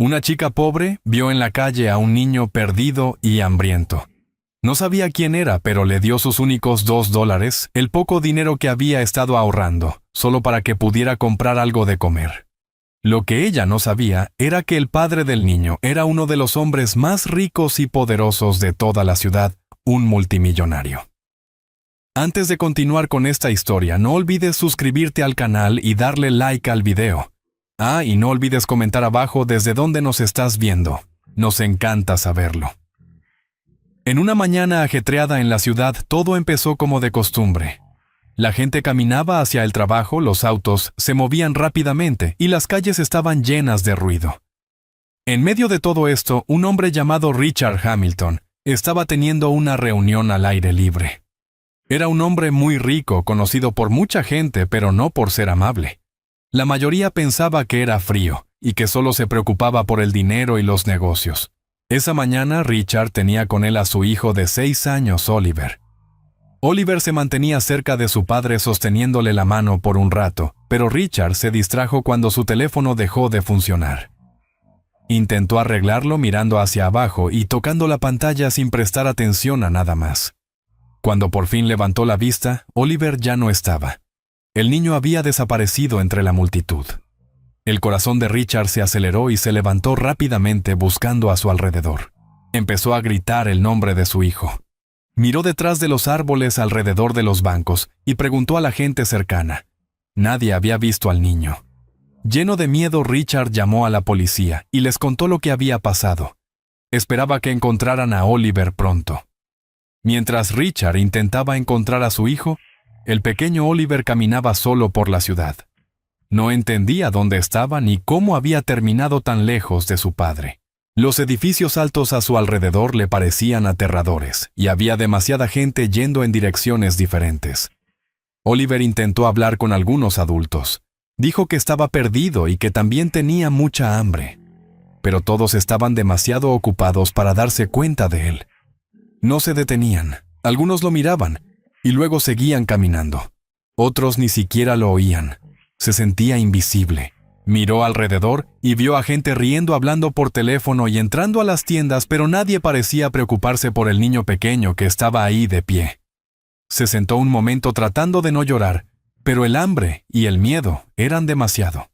Una chica pobre vio en la calle a un niño perdido y hambriento. No sabía quién era, pero le dio sus únicos $2, el poco dinero que había estado ahorrando, solo para que pudiera comprar algo de comer. Lo que ella no sabía era que el padre del niño era uno de los hombres más ricos y poderosos de toda la ciudad, un multimillonario. Antes de continuar con esta historia, no olvides suscribirte al canal y darle like al video. Y no olvides comentar abajo desde dónde nos estás viendo. Nos encanta saberlo. En una mañana ajetreada en la ciudad, todo empezó como de costumbre. La gente caminaba hacia el trabajo, los autos se movían rápidamente y las calles estaban llenas de ruido. En medio de todo esto, un hombre llamado Richard Hamilton estaba teniendo una reunión al aire libre. Era un hombre muy rico, conocido por mucha gente, pero no por ser amable. La mayoría pensaba que era frío y que solo se preocupaba por el dinero y los negocios. Esa mañana Richard tenía con él a su hijo de 6 años, Oliver. Oliver se mantenía cerca de su padre sosteniéndole la mano por un rato, pero Richard se distrajo cuando su teléfono dejó de funcionar. Intentó arreglarlo mirando hacia abajo y tocando la pantalla sin prestar atención a nada más. Cuando por fin levantó la vista, Oliver ya no estaba. El niño había desaparecido entre la multitud. El corazón de Richard se aceleró y se levantó rápidamente buscando a su alrededor. Empezó a gritar el nombre de su hijo. Miró detrás de los árboles alrededor de los bancos y preguntó a la gente cercana. Nadie había visto al niño. Lleno de miedo, Richard llamó a la policía y les contó lo que había pasado. Esperaba que encontraran a Oliver pronto. Mientras Richard intentaba encontrar a su hijo, el pequeño Oliver caminaba solo por la ciudad. No entendía dónde estaba ni cómo había terminado tan lejos de su padre. Los edificios altos a su alrededor le parecían aterradores y había demasiada gente yendo en direcciones diferentes. Oliver intentó hablar con algunos adultos. Dijo que estaba perdido y que también tenía mucha hambre. Pero todos estaban demasiado ocupados para darse cuenta de él. No se detenían. Algunos lo miraban y luego seguían caminando. Otros ni siquiera lo oían. Se sentía invisible. Miró alrededor y vio a gente riendo, hablando por teléfono y entrando a las tiendas, pero nadie parecía preocuparse por el niño pequeño que estaba ahí de pie. Se sentó un momento tratando de no llorar, pero el hambre y el miedo eran demasiado.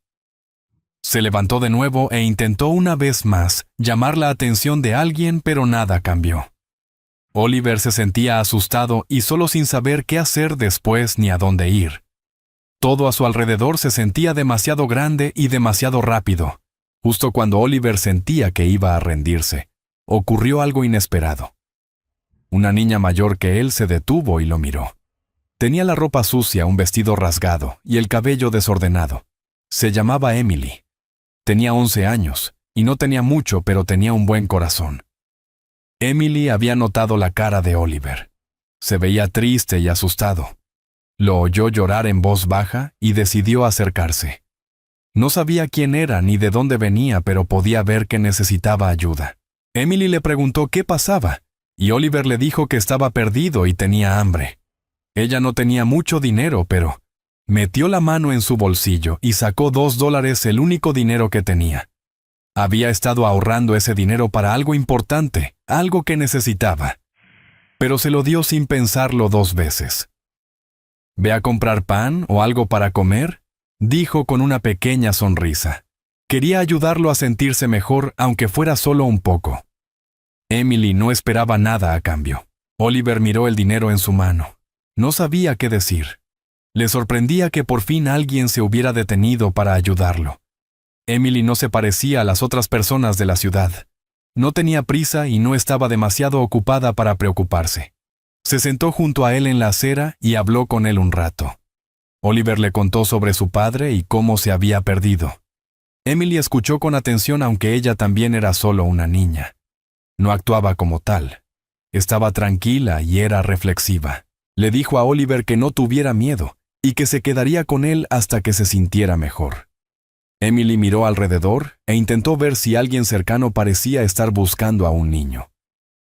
Se levantó de nuevo e intentó una vez más llamar la atención de alguien, pero nada cambió. Oliver se sentía asustado y solo sin saber qué hacer después ni a dónde ir. Todo a su alrededor se sentía demasiado grande y demasiado rápido. Justo cuando Oliver sentía que iba a rendirse, ocurrió algo inesperado. Una niña mayor que él se detuvo y lo miró. Tenía la ropa sucia, un vestido rasgado y el cabello desordenado. Se llamaba Emily. Tenía 11 años y no tenía mucho, pero tenía un buen corazón. Emily había notado la cara de Oliver. Se veía triste y asustado. Lo oyó llorar en voz baja y decidió acercarse. No sabía quién era ni de dónde venía, pero podía ver que necesitaba ayuda. Emily le preguntó qué pasaba, y Oliver le dijo que estaba perdido y tenía hambre. Ella no tenía mucho dinero, pero metió la mano en su bolsillo y sacó $2, el único dinero que tenía. Había estado ahorrando ese dinero para algo importante, algo que necesitaba. Pero se lo dio sin pensarlo 2 veces. «¿Ve a comprar pan o algo para comer?», dijo con una pequeña sonrisa. Quería ayudarlo a sentirse mejor, aunque fuera solo un poco. Emily no esperaba nada a cambio. Oliver miró el dinero en su mano. No sabía qué decir. Le sorprendía que por fin alguien se hubiera detenido para ayudarlo. Emily no se parecía a las otras personas de la ciudad. No tenía prisa y no estaba demasiado ocupada para preocuparse. Se sentó junto a él en la acera y habló con él un rato. Oliver le contó sobre su padre y cómo se había perdido. Emily escuchó con atención, aunque ella también era solo una niña. No actuaba como tal. Estaba tranquila y era reflexiva. Le dijo a Oliver que no tuviera miedo y que se quedaría con él hasta que se sintiera mejor. Emily miró alrededor e intentó ver si alguien cercano parecía estar buscando a un niño.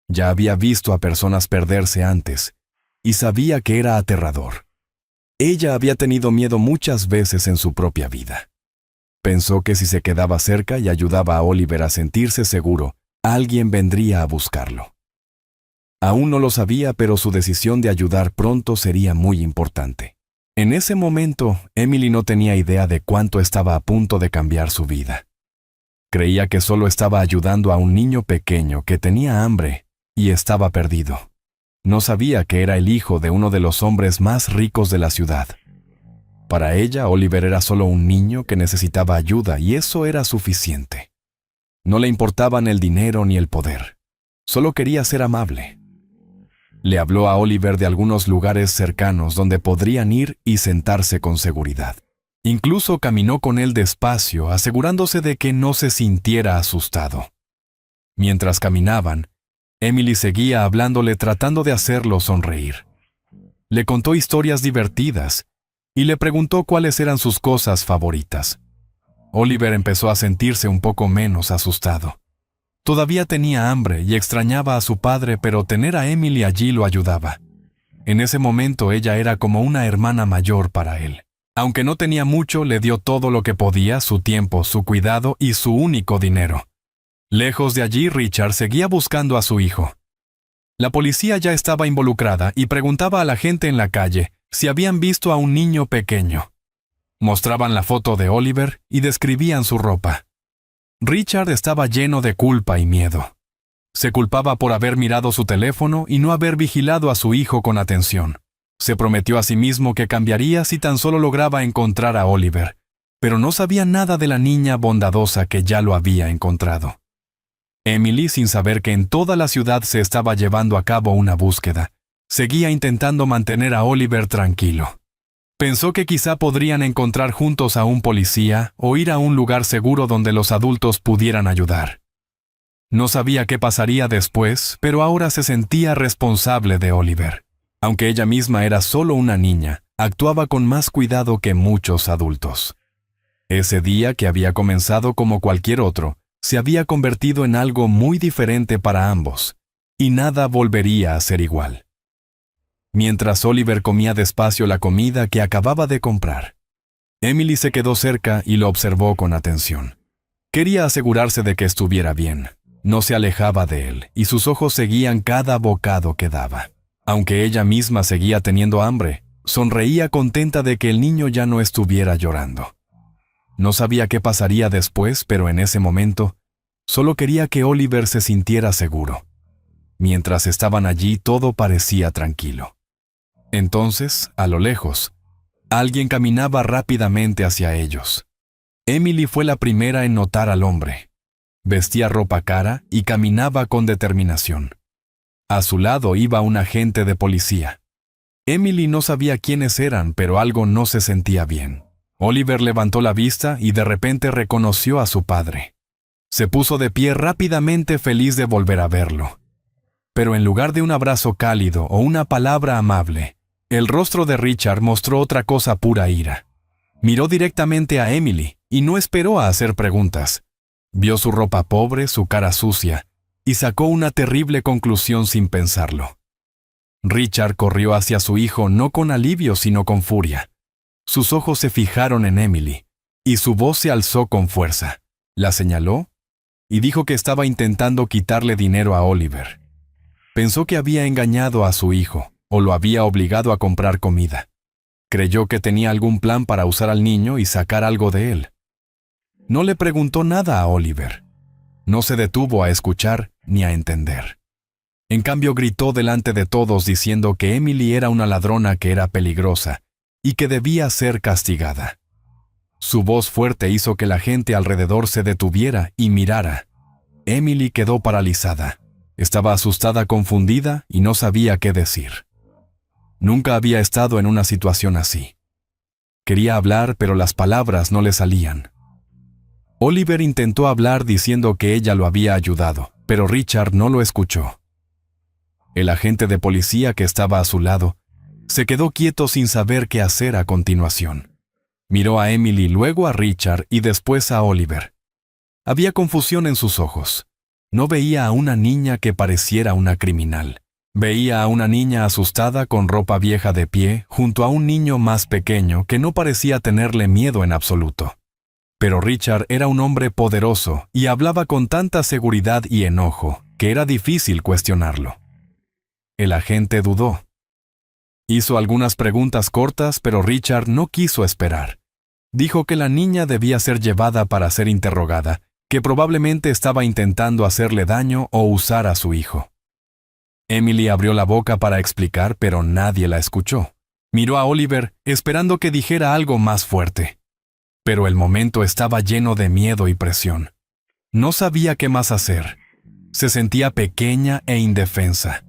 Ya había visto a personas perderse antes y sabía que era aterrador. Ella había tenido miedo muchas veces en su propia vida. Pensó que si se quedaba cerca y ayudaba a Oliver a sentirse seguro, alguien vendría a buscarlo. Aún no lo sabía, pero su decisión de ayudar pronto sería muy importante. En ese momento, Emily no tenía idea de cuánto estaba a punto de cambiar su vida. Creía que solo estaba ayudando a un niño pequeño que tenía hambre y estaba perdido. No sabía que era el hijo de uno de los hombres más ricos de la ciudad. Para ella, Oliver era solo un niño que necesitaba ayuda y eso era suficiente. No le importaban el dinero ni el poder. Solo quería ser amable. Le habló a Oliver de algunos lugares cercanos donde podrían ir y sentarse con seguridad. Incluso caminó con él despacio, asegurándose de que no se sintiera asustado. Mientras caminaban, Emily seguía hablándole tratando de hacerlo sonreír. Le contó historias divertidas y le preguntó cuáles eran sus cosas favoritas. Oliver empezó a sentirse un poco menos asustado. Todavía tenía hambre y extrañaba a su padre, pero tener a Emily allí lo ayudaba. En ese momento ella era como una hermana mayor para él. Aunque no tenía mucho, le dio todo lo que podía, su tiempo, su cuidado y su único dinero. Lejos de allí, Richard seguía buscando a su hijo. La policía ya estaba involucrada y preguntaba a la gente en la calle si habían visto a un niño pequeño. Mostraban la foto de Oliver y describían su ropa. Richard estaba lleno de culpa y miedo. Se culpaba por haber mirado su teléfono y no haber vigilado a su hijo con atención. Se prometió a sí mismo que cambiaría si tan solo lograba encontrar a Oliver, pero no sabía nada de la niña bondadosa que ya lo había encontrado. Emily, sin saber que en toda la ciudad se estaba llevando a cabo una búsqueda, seguía intentando mantener a Oliver tranquilo. Pensó que quizá podrían encontrar juntos a un policía o ir a un lugar seguro donde los adultos pudieran ayudar. No sabía qué pasaría después, pero ahora se sentía responsable de Oliver. Aunque ella misma era solo una niña, actuaba con más cuidado que muchos adultos. Ese día, que había comenzado como cualquier otro, se había convertido en algo muy diferente para ambos, y nada volvería a ser igual. Mientras Oliver comía despacio la comida que acababa de comprar, Emily se quedó cerca y lo observó con atención. Quería asegurarse de que estuviera bien. No se alejaba de él, y sus ojos seguían cada bocado que daba. Aunque ella misma seguía teniendo hambre, sonreía contenta de que el niño ya no estuviera llorando. No sabía qué pasaría después, pero en ese momento, solo quería que Oliver se sintiera seguro. Mientras estaban allí, todo parecía tranquilo. Entonces, a lo lejos, alguien caminaba rápidamente hacia ellos. Emily fue la primera en notar al hombre. Vestía ropa cara y caminaba con determinación. A su lado iba un agente de policía. Emily no sabía quiénes eran, pero algo no se sentía bien. Oliver levantó la vista y de repente reconoció a su padre. Se puso de pie rápidamente, feliz de volver a verlo. Pero en lugar de un abrazo cálido o una palabra amable, el rostro de Richard mostró otra cosa: pura ira. Miró directamente a Emily y no esperó a hacer preguntas. Vio su ropa pobre, su cara sucia, y sacó una terrible conclusión sin pensarlo. Richard corrió hacia su hijo no con alivio sino con furia. Sus ojos se fijaron en Emily, y su voz se alzó con fuerza. La señaló y dijo que estaba intentando quitarle dinero a Oliver. Pensó que había engañado a su hijo, o lo había obligado a comprar comida. Creyó que tenía algún plan para usar al niño y sacar algo de él. No le preguntó nada a Oliver. No se detuvo a escuchar ni a entender. En cambio, gritó delante de todos diciendo que Emily era una ladrona que era peligrosa y que debía ser castigada. Su voz fuerte hizo que la gente alrededor se detuviera y mirara. Emily quedó paralizada. Estaba asustada, confundida y no sabía qué decir. Nunca había estado en una situación así. Quería hablar, pero las palabras no le salían. Oliver intentó hablar diciendo que ella lo había ayudado, pero Richard no lo escuchó. El agente de policía que estaba a su lado se quedó quieto sin saber qué hacer a continuación. Miró a Emily, luego a Richard y después a Oliver. Había confusión en sus ojos. No veía a una niña que pareciera una criminal. Veía a una niña asustada con ropa vieja de pie junto a un niño más pequeño que no parecía tenerle miedo en absoluto. Pero Richard era un hombre poderoso y hablaba con tanta seguridad y enojo que era difícil cuestionarlo. El agente dudó. Hizo algunas preguntas cortas, pero Richard no quiso esperar. Dijo que la niña debía ser llevada para ser interrogada, que probablemente estaba intentando hacerle daño o usar a su hijo. Emily abrió la boca para explicar, pero nadie la escuchó. Miró a Oliver, esperando que dijera algo más fuerte. Pero el momento estaba lleno de miedo y presión. No sabía qué más hacer. Se sentía pequeña e indefensa.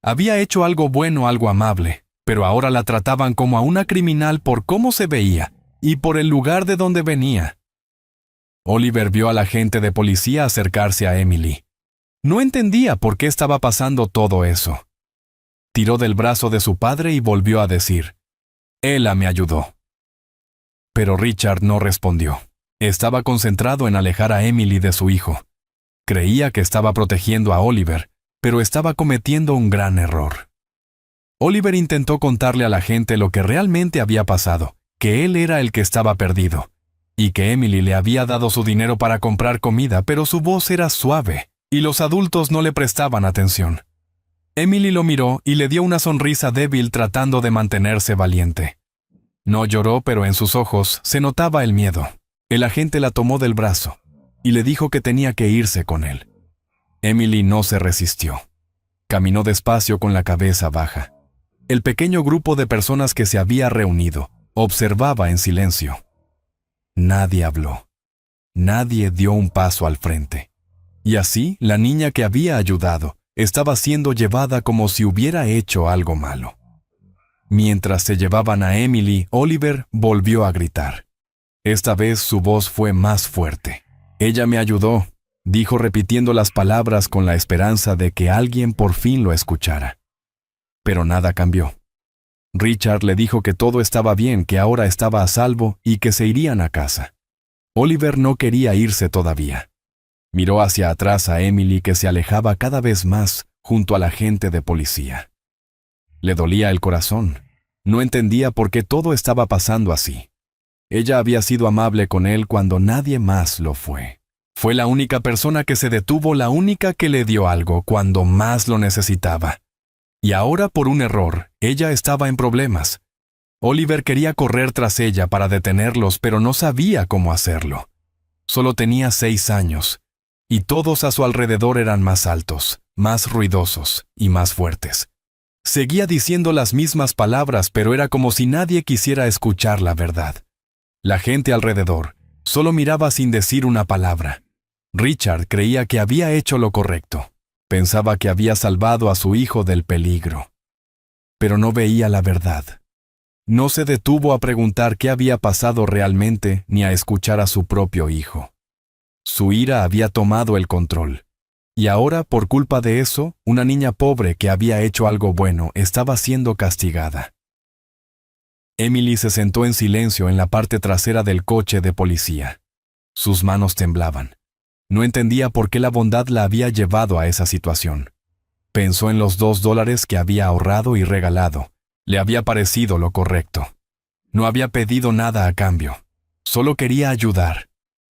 Había hecho algo bueno, algo amable, pero ahora la trataban como a una criminal por cómo se veía y por el lugar de donde venía. Oliver vio al agente de policía acercarse a Emily. No entendía por qué estaba pasando todo eso. Tiró del brazo de su padre y volvió a decir: «Ella me ayudó». Pero Richard no respondió. Estaba concentrado en alejar a Emily de su hijo. Creía que estaba protegiendo a Oliver, pero estaba cometiendo un gran error. Oliver intentó contarle a la gente lo que realmente había pasado, que él era el que estaba perdido, y que Emily le había dado su dinero para comprar comida, pero su voz era suave, y los adultos no le prestaban atención. Emily lo miró y le dio una sonrisa débil tratando de mantenerse valiente. No lloró, pero en sus ojos se notaba el miedo. El agente la tomó del brazo y le dijo que tenía que irse con él. Emily no se resistió. Caminó despacio con la cabeza baja. El pequeño grupo de personas que se había reunido observaba en silencio. Nadie habló. Nadie dio un paso al frente. Y así, la niña que había ayudado estaba siendo llevada como si hubiera hecho algo malo. Mientras se llevaban a Emily, Oliver volvió a gritar. Esta vez su voz fue más fuerte. «Ella me ayudó», dijo repitiendo las palabras con la esperanza de que alguien por fin lo escuchara. Pero nada cambió. Richard le dijo que todo estaba bien, que ahora estaba a salvo y que se irían a casa. Oliver no quería irse todavía. Miró hacia atrás a Emily, que se alejaba cada vez más junto al agente de policía. Le dolía el corazón. No entendía por qué todo estaba pasando así. Ella había sido amable con él cuando nadie más lo fue. Fue la única persona que se detuvo, la única que le dio algo cuando más lo necesitaba. Y ahora, por un error, ella estaba en problemas. Oliver quería correr tras ella para detenerlos, pero no sabía cómo hacerlo. Solo tenía 6 años, y todos a su alrededor eran más altos, más ruidosos y más fuertes. Seguía diciendo las mismas palabras, pero era como si nadie quisiera escuchar la verdad. La gente alrededor solo miraba sin decir una palabra. Richard creía que había hecho lo correcto. Pensaba que había salvado a su hijo del peligro. Pero no veía la verdad. No se detuvo a preguntar qué había pasado realmente ni a escuchar a su propio hijo. Su ira había tomado el control. Y ahora, por culpa de eso, una niña pobre que había hecho algo bueno estaba siendo castigada. Emily se sentó en silencio en la parte trasera del coche de policía. Sus manos temblaban. No entendía por qué la bondad la había llevado a esa situación. Pensó en los $2 que había ahorrado y regalado. Le había parecido lo correcto. No había pedido nada a cambio. Solo quería ayudar.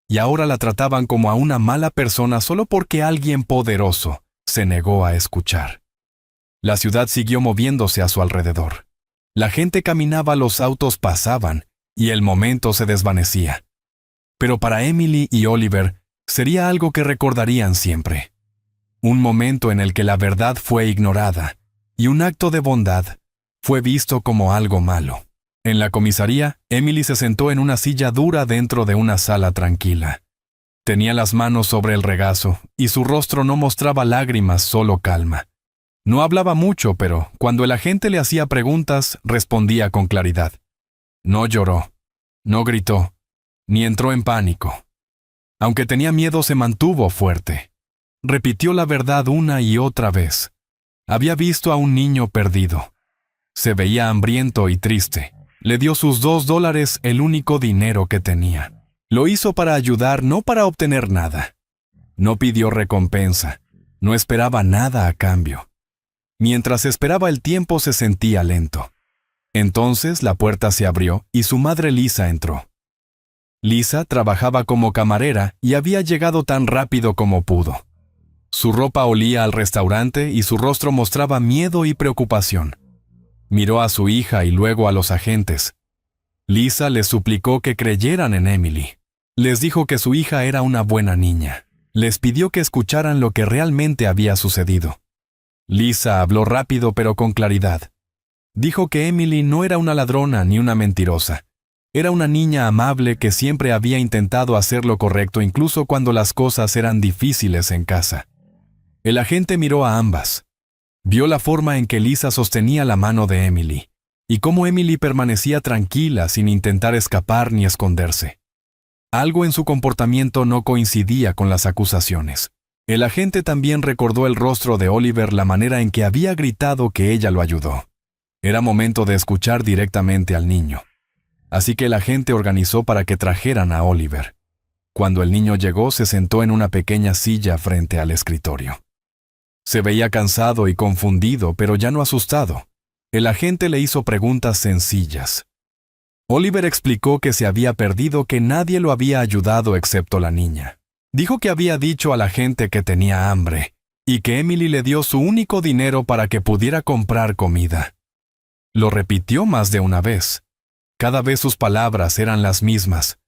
Y ahora la trataban como a una mala persona solo porque alguien poderoso se negó a escuchar. La ciudad siguió moviéndose a su alrededor. La gente caminaba, los autos pasaban, y el momento se desvanecía. Pero para Emily y Oliver sería algo que recordarían siempre. Un momento en el que la verdad fue ignorada, y un acto de bondad fue visto como algo malo. En la comisaría, Emily se sentó en una silla dura dentro de una sala tranquila. Tenía las manos sobre el regazo y su rostro no mostraba lágrimas, solo calma. No hablaba mucho, pero cuando el agente le hacía preguntas, respondía con claridad. No lloró, no gritó, ni entró en pánico. Aunque tenía miedo, se mantuvo fuerte. Repitió la verdad una y otra vez. Había visto a un niño perdido. Se veía hambriento y triste. Le dio sus $2, el único dinero que tenía. Lo hizo para ayudar, no para obtener nada. No pidió recompensa. No esperaba nada a cambio. Mientras esperaba, el tiempo se sentía lento. Entonces la puerta se abrió y su madre Lisa entró. Lisa trabajaba como camarera y había llegado tan rápido como pudo. Su ropa olía al restaurante y su rostro mostraba miedo y preocupación. Miró a su hija y luego a los agentes. Lisa les suplicó que creyeran en Emily. Les dijo que su hija era una buena niña. Les pidió que escucharan lo que realmente había sucedido. Lisa habló rápido pero con claridad. Dijo que Emily no era una ladrona ni una mentirosa. Era una niña amable que siempre había intentado hacer lo correcto incluso cuando las cosas eran difíciles en casa. El agente miró a ambas. Vio la forma en que Lisa sostenía la mano de Emily, y cómo Emily permanecía tranquila sin intentar escapar ni esconderse. Algo en su comportamiento no coincidía con las acusaciones. El agente también recordó el rostro de Oliver, la manera en que había gritado que ella lo ayudó. Era momento de escuchar directamente al niño. Así que el agente organizó para que trajeran a Oliver. Cuando el niño llegó, se sentó en una pequeña silla frente al escritorio. Se veía cansado y confundido, pero ya no asustado. El agente le hizo preguntas sencillas. Oliver explicó que se había perdido, que nadie lo había ayudado excepto la niña. Dijo que había dicho a la gente que tenía hambre, y que Emily le dio su único dinero para que pudiera comprar comida. Lo repitió más de una vez. Cada vez sus palabras eran las mismas.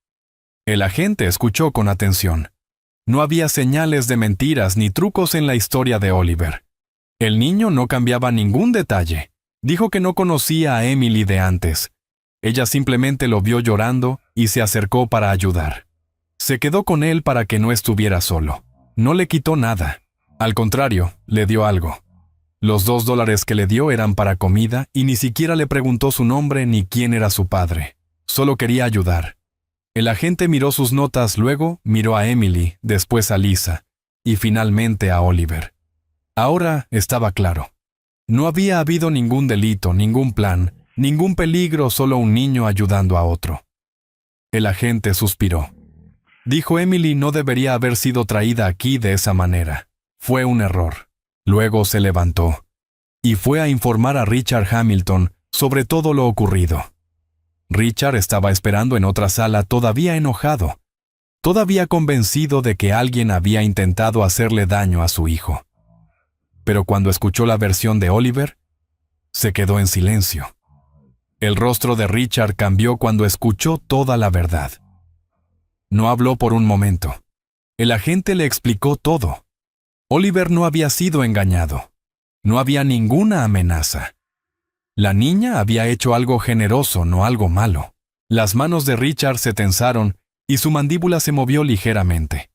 El agente escuchó con atención. No había señales de mentiras ni trucos en la historia de Oliver. El niño no cambiaba ningún detalle. Dijo que no conocía a Emily de antes. Ella simplemente lo vio llorando y se acercó para ayudar. Se quedó con él para que no estuviera solo. No le quitó nada. Al contrario, le dio algo. Los $2 que le dio eran para comida y ni siquiera le preguntó su nombre ni quién era su padre. Solo quería ayudar. El agente miró sus notas, luego miró a Emily, después a Lisa, y finalmente a Oliver. Ahora estaba claro. No había habido ningún delito, ningún plan, ningún peligro, solo un niño ayudando a otro. El agente suspiró. Dijo: Emily no debería haber sido traída aquí de esa manera. Fue un error. Luego se levantó y fue a informar a Richard Hamilton sobre todo lo ocurrido. Richard estaba esperando en otra sala, todavía enojado, todavía convencido de que alguien había intentado hacerle daño a su hijo. Pero cuando escuchó la versión de Oliver, se quedó en silencio. El rostro de Richard cambió cuando escuchó toda la verdad. No habló por un momento. El agente le explicó todo. Oliver no había sido engañado. No había ninguna amenaza. La niña había hecho algo generoso, no algo malo. Las manos de Richard se tensaron y su mandíbula se movió ligeramente.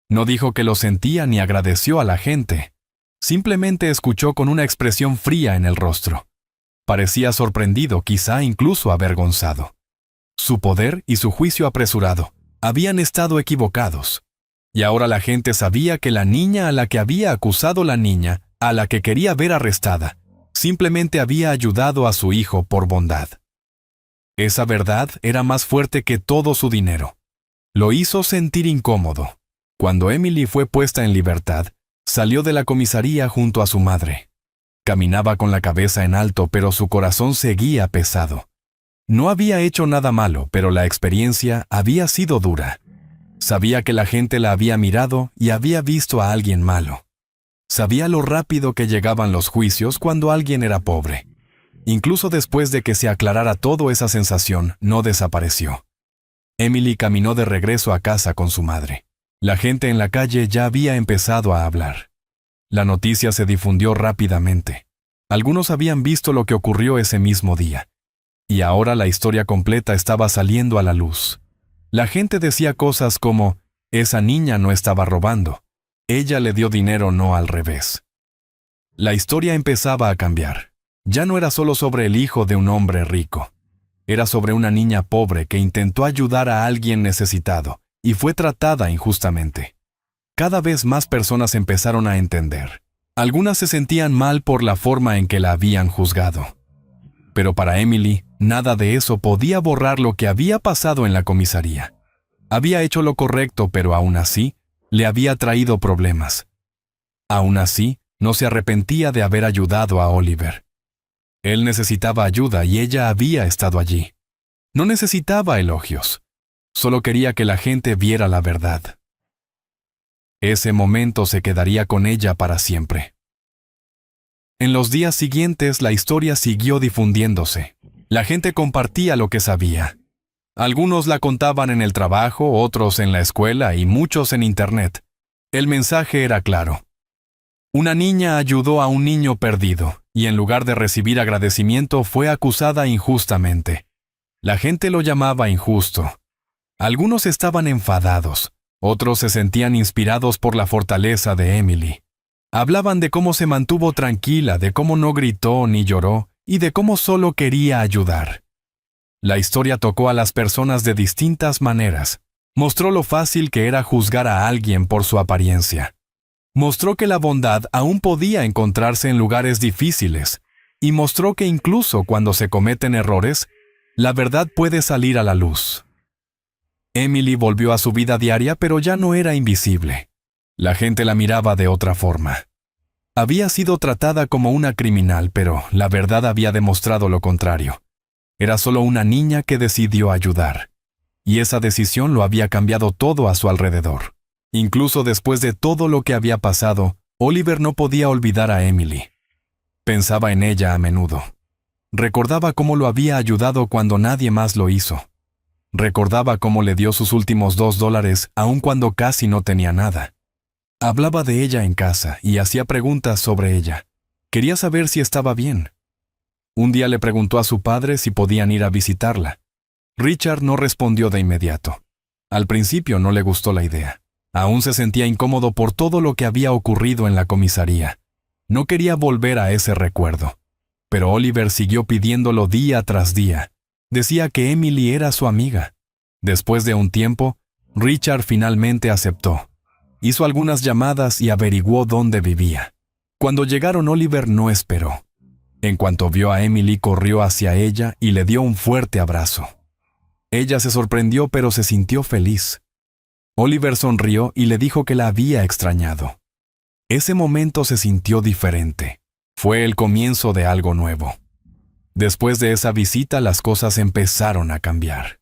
No dijo que lo sentía ni agradeció a la gente. Simplemente escuchó con una expresión fría en el rostro. Parecía sorprendido, quizá incluso avergonzado. Su poder y su juicio apresurado habían estado equivocados. Y ahora la gente sabía que la niña a la que había acusado, la niña a la que quería ver arrestada, simplemente había ayudado a su hijo por bondad. Esa verdad era más fuerte que todo su dinero. Lo hizo sentir incómodo. Cuando Emily fue puesta en libertad, salió de la comisaría junto a su madre. Caminaba con la cabeza en alto, pero su corazón seguía pesado. No había hecho nada malo, pero la experiencia había sido dura. Sabía que la gente la había mirado y había visto a alguien malo. Sabía lo rápido que llegaban los juicios cuando alguien era pobre. Incluso después de que se aclarara todo, esa sensación no desapareció. Emily caminó de regreso a casa con su madre. La gente en la calle ya había empezado a hablar. La noticia se difundió rápidamente. Algunos habían visto lo que ocurrió ese mismo día. Y ahora la historia completa estaba saliendo a la luz. La gente decía cosas como: esa niña no estaba robando. Ella le dio dinero, no al revés. La historia empezaba a cambiar. Ya no era solo sobre el hijo de un hombre rico. Era sobre una niña pobre que intentó ayudar a alguien necesitado y fue tratada injustamente. Cada vez más personas empezaron a entender. Algunas se sentían mal por la forma en que la habían juzgado. Pero para Emily, nada de eso podía borrar lo que había pasado en la comisaría. Había hecho lo correcto, pero aún así, le había traído problemas. Aún así, no se arrepentía de haber ayudado a Oliver. Él necesitaba ayuda y ella había estado allí. No necesitaba elogios. Solo quería que la gente viera la verdad. Ese momento se quedaría con ella para siempre. En los días siguientes la historia siguió difundiéndose. La gente compartía lo que sabía. Algunos la contaban en el trabajo, otros en la escuela y muchos en Internet. El mensaje era claro. Una niña ayudó a un niño perdido, y en lugar de recibir agradecimiento fue acusada injustamente. La gente lo llamaba injusto. Algunos estaban enfadados, otros se sentían inspirados por la fortaleza de Emily. Hablaban de cómo se mantuvo tranquila, de cómo no gritó ni lloró, y de cómo solo quería ayudar. La historia tocó a las personas de distintas maneras. Mostró lo fácil que era juzgar a alguien por su apariencia. Mostró que la bondad aún podía encontrarse en lugares difíciles, y mostró que incluso cuando se cometen errores, la verdad puede salir a la luz. Emily volvió a su vida diaria, pero ya no era invisible. La gente la miraba de otra forma. Había sido tratada como una criminal, pero la verdad había demostrado lo contrario. Era solo una niña que decidió ayudar. Y esa decisión lo había cambiado todo a su alrededor. Incluso después de todo lo que había pasado, Oliver no podía olvidar a Emily. Pensaba en ella a menudo. Recordaba cómo lo había ayudado cuando nadie más lo hizo. Recordaba cómo le dio sus últimos $2 aun cuando casi no tenía nada. Hablaba de ella en casa y hacía preguntas sobre ella. Quería saber si estaba bien. Un día le preguntó a su padre si podían ir a visitarla. Richard no respondió de inmediato. Al principio no le gustó la idea. Aún se sentía incómodo por todo lo que había ocurrido en la comisaría. No quería volver a ese recuerdo. Pero Oliver siguió pidiéndolo día tras día. Decía que Emily era su amiga. Después de un tiempo, Richard finalmente aceptó. Hizo algunas llamadas y averiguó dónde vivía. Cuando llegaron, Oliver no esperó. En cuanto vio a Emily, corrió hacia ella y le dio un fuerte abrazo. Ella se sorprendió, pero se sintió feliz. Oliver sonrió y le dijo que la había extrañado. Ese momento se sintió diferente. Fue el comienzo de algo nuevo. Después de esa visita, las cosas empezaron a cambiar.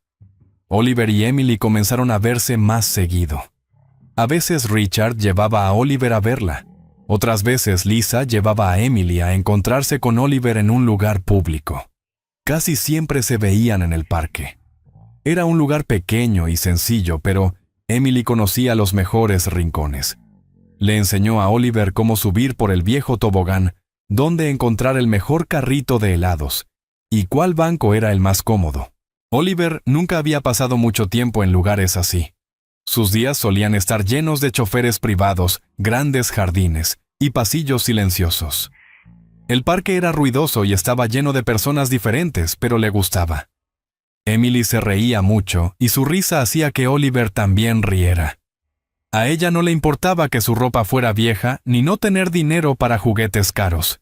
Oliver y Emily comenzaron a verse más seguido. A veces Richard llevaba a Oliver a verla. Otras veces Lisa llevaba a Emily a encontrarse con Oliver en un lugar público. Casi siempre se veían en el parque. Era un lugar pequeño y sencillo, pero Emily conocía los mejores rincones. Le enseñó a Oliver cómo subir por el viejo tobogán, dónde encontrar el mejor carrito de helados, y cuál banco era el más cómodo. Oliver nunca había pasado mucho tiempo en lugares así. Sus días solían estar llenos de choferes privados, grandes jardines y pasillos silenciosos. El parque era ruidoso y estaba lleno de personas diferentes, pero le gustaba. Emily se reía mucho y su risa hacía que Oliver también riera. A ella no le importaba que su ropa fuera vieja ni no tener dinero para juguetes caros.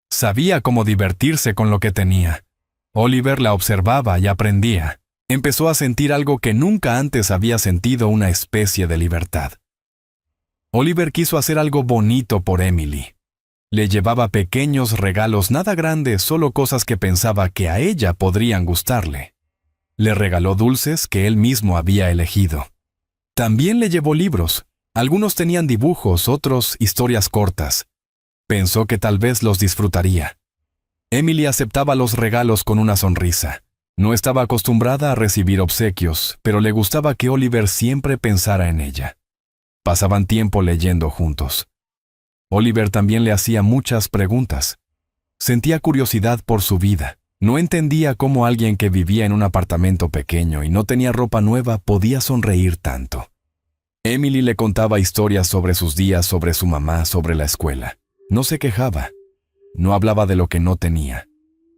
Sabía cómo divertirse con lo que tenía. Oliver la observaba y aprendía. Empezó a sentir algo que nunca antes había sentido, una especie de libertad. Oliver quiso hacer algo bonito por Emily. Le llevaba pequeños regalos, nada grandes, solo cosas que pensaba que a ella podrían gustarle. Le regaló dulces que él mismo había elegido. También le llevó libros. Algunos tenían dibujos, otros historias cortas. Pensó que tal vez los disfrutaría. Emily aceptaba los regalos con una sonrisa. No estaba acostumbrada a recibir obsequios, pero le gustaba que Oliver siempre pensara en ella. Pasaban tiempo leyendo juntos. Oliver también le hacía muchas preguntas. Sentía curiosidad por su vida. No entendía cómo alguien que vivía en un apartamento pequeño y no tenía ropa nueva podía sonreír tanto. Emily le contaba historias sobre sus días, sobre su mamá, sobre la escuela. No se quejaba. No hablaba de lo que no tenía.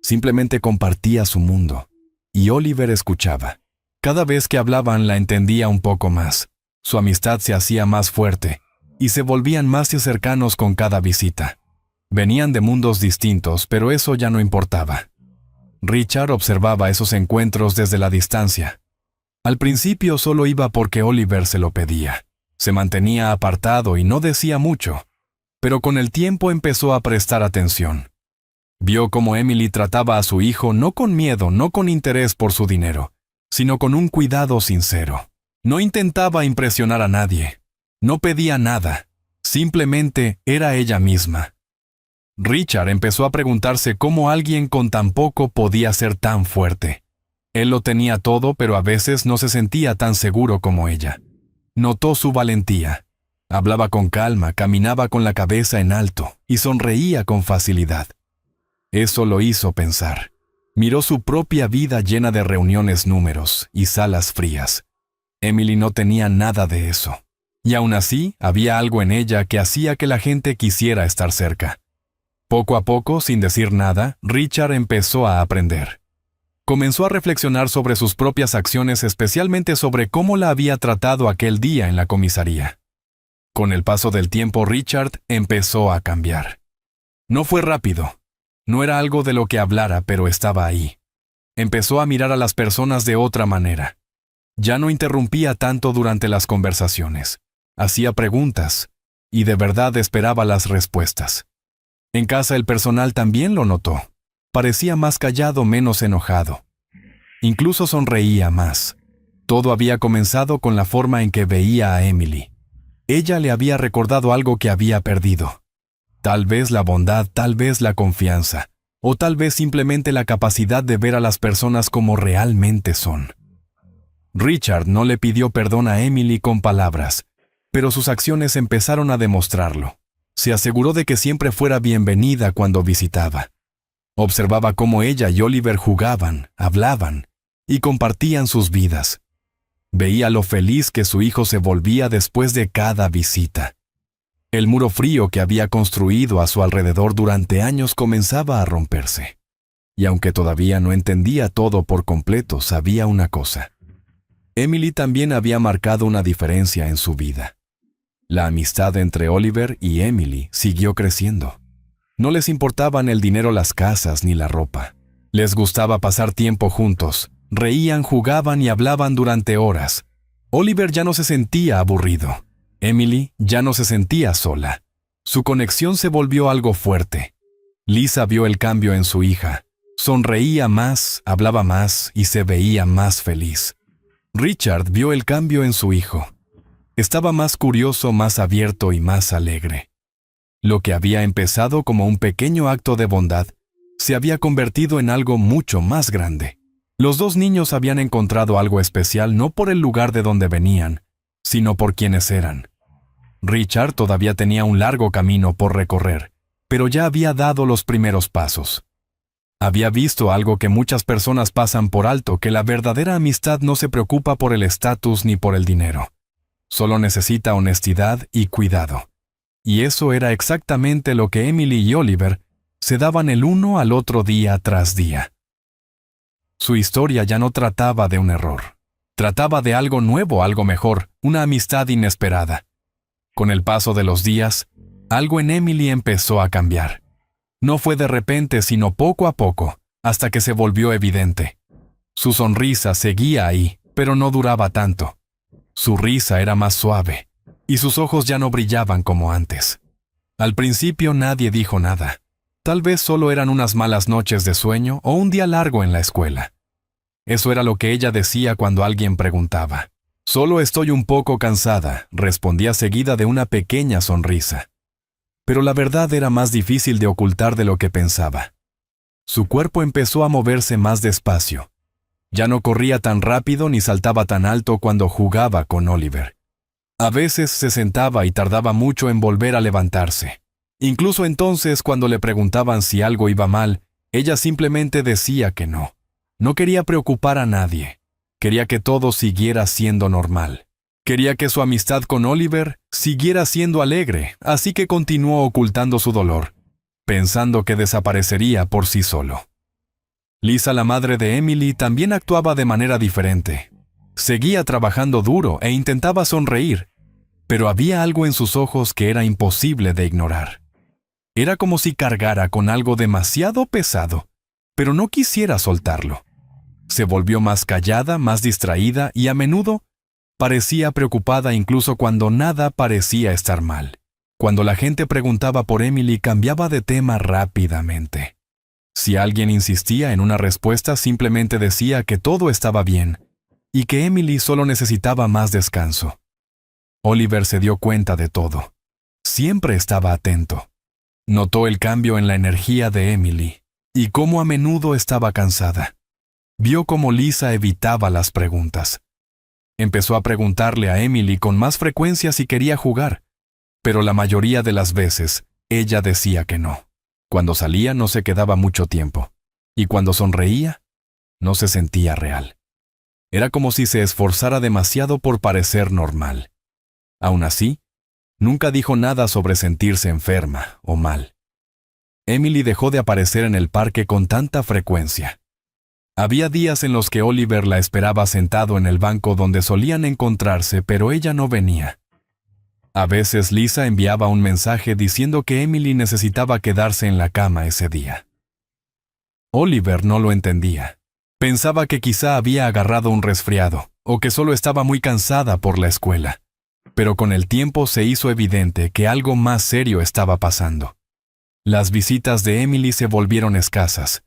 Simplemente compartía su mundo. Y Oliver escuchaba. Cada vez que hablaban la entendía un poco más. Su amistad se hacía más fuerte y se volvían más cercanos con cada visita. Venían de mundos distintos, pero eso ya no importaba. Richard observaba esos encuentros desde la distancia. Al principio solo iba porque Oliver se lo pedía. Se mantenía apartado y no decía mucho, pero con el tiempo empezó a prestar atención. Vio cómo Emily trataba a su hijo no con miedo, no con interés por su dinero, sino con un cuidado sincero. No intentaba impresionar a nadie. No pedía nada. Simplemente era ella misma. Richard empezó a preguntarse cómo alguien con tan poco podía ser tan fuerte. Él lo tenía todo, pero a veces no se sentía tan seguro como ella. Notó su valentía. Hablaba con calma, caminaba con la cabeza en alto y sonreía con facilidad. Eso lo hizo pensar. Miró su propia vida llena de reuniones números y salas frías. Emily no tenía nada de eso. Y aún así, había algo en ella que hacía que la gente quisiera estar cerca. Poco a poco, sin decir nada, Richard empezó a aprender. Comenzó a reflexionar sobre sus propias acciones, especialmente sobre cómo la había tratado aquel día en la comisaría. Con el paso del tiempo, Richard empezó a cambiar. No fue rápido. No era algo de lo que hablara, pero estaba ahí. Empezó a mirar a las personas de otra manera. Ya no interrumpía tanto durante las conversaciones. Hacía preguntas, y de verdad esperaba las respuestas. En casa el personal también lo notó. Parecía más callado, menos enojado. Incluso sonreía más. Todo había comenzado con la forma en que veía a Emily. Ella le había recordado algo que había perdido. Tal vez la bondad, tal vez la confianza, o tal vez simplemente la capacidad de ver a las personas como realmente son. Richard no le pidió perdón a Emily con palabras, pero sus acciones empezaron a demostrarlo. Se aseguró de que siempre fuera bienvenida cuando visitaba. Observaba cómo ella y Oliver jugaban, hablaban y compartían sus vidas. Veía lo feliz que su hijo se volvía después de cada visita. El muro frío que había construido a su alrededor durante años comenzaba a romperse. Y aunque todavía no entendía todo por completo, sabía una cosa. Emily también había marcado una diferencia en su vida. La amistad entre Oliver y Emily siguió creciendo. No les importaban el dinero, las casas ni la ropa. Les gustaba pasar tiempo juntos. Reían, jugaban y hablaban durante horas. Oliver ya no se sentía aburrido. Emily ya no se sentía sola. Su conexión se volvió algo fuerte. Lisa vio el cambio en su hija. Sonreía más, hablaba más y se veía más feliz. Richard vio el cambio en su hijo. Estaba más curioso, más abierto y más alegre. Lo que había empezado como un pequeño acto de bondad se había convertido en algo mucho más grande. Los dos niños habían encontrado algo especial no por el lugar de donde venían, sino por quienes eran. Richard todavía tenía un largo camino por recorrer, pero ya había dado los primeros pasos. Había visto algo que muchas personas pasan por alto, que la verdadera amistad no se preocupa por el estatus ni por el dinero. Solo necesita honestidad y cuidado. Y eso era exactamente lo que Emily y Oliver se daban el uno al otro día tras día. Su historia ya no trataba de un error. Trataba de algo nuevo, algo mejor, una amistad inesperada. Con el paso de los días, algo en Emily empezó a cambiar. No fue de repente, sino poco a poco, hasta que se volvió evidente. Su sonrisa seguía ahí, pero no duraba tanto. Su risa era más suave, y sus ojos ya no brillaban como antes. Al principio nadie dijo nada. Tal vez solo eran unas malas noches de sueño o un día largo en la escuela. Eso era lo que ella decía cuando alguien preguntaba. «Solo estoy un poco cansada», respondía seguida de una pequeña sonrisa. Pero la verdad era más difícil de ocultar de lo que pensaba. Su cuerpo empezó a moverse más despacio. Ya no corría tan rápido ni saltaba tan alto cuando jugaba con Oliver. A veces se sentaba y tardaba mucho en volver a levantarse. Incluso entonces, cuando le preguntaban si algo iba mal, ella simplemente decía que no. No quería preocupar a nadie. Quería que todo siguiera siendo normal. Quería que su amistad con Oliver siguiera siendo alegre, así que continuó ocultando su dolor, pensando que desaparecería por sí solo. Lisa, la madre de Emily, también actuaba de manera diferente. Seguía trabajando duro e intentaba sonreír, pero había algo en sus ojos que era imposible de ignorar. Era como si cargara con algo demasiado pesado, pero no quisiera soltarlo. Se volvió más callada, más distraída y a menudo parecía preocupada incluso cuando nada parecía estar mal. Cuando la gente preguntaba por Emily, cambiaba de tema rápidamente. Si alguien insistía en una respuesta, simplemente decía que todo estaba bien, y que Emily solo necesitaba más descanso. Oliver se dio cuenta de todo. Siempre estaba atento. Notó el cambio en la energía de Emily y cómo a menudo estaba cansada. Vio cómo Lisa evitaba las preguntas. Empezó a preguntarle a Emily con más frecuencia si quería jugar, pero la mayoría de las veces ella decía que no. Cuando salía no se quedaba mucho tiempo, y cuando sonreía, no se sentía real. Era como si se esforzara demasiado por parecer normal. Aún así, nunca dijo nada sobre sentirse enferma o mal. Emily dejó de aparecer en el parque con tanta frecuencia. Había días en los que Oliver la esperaba sentado en el banco donde solían encontrarse, pero ella no venía. A veces Lisa enviaba un mensaje diciendo que Emily necesitaba quedarse en la cama ese día. Oliver no lo entendía. Pensaba que quizá había agarrado un resfriado, o que solo estaba muy cansada por la escuela. Pero con el tiempo se hizo evidente que algo más serio estaba pasando. Las visitas de Emily se volvieron escasas,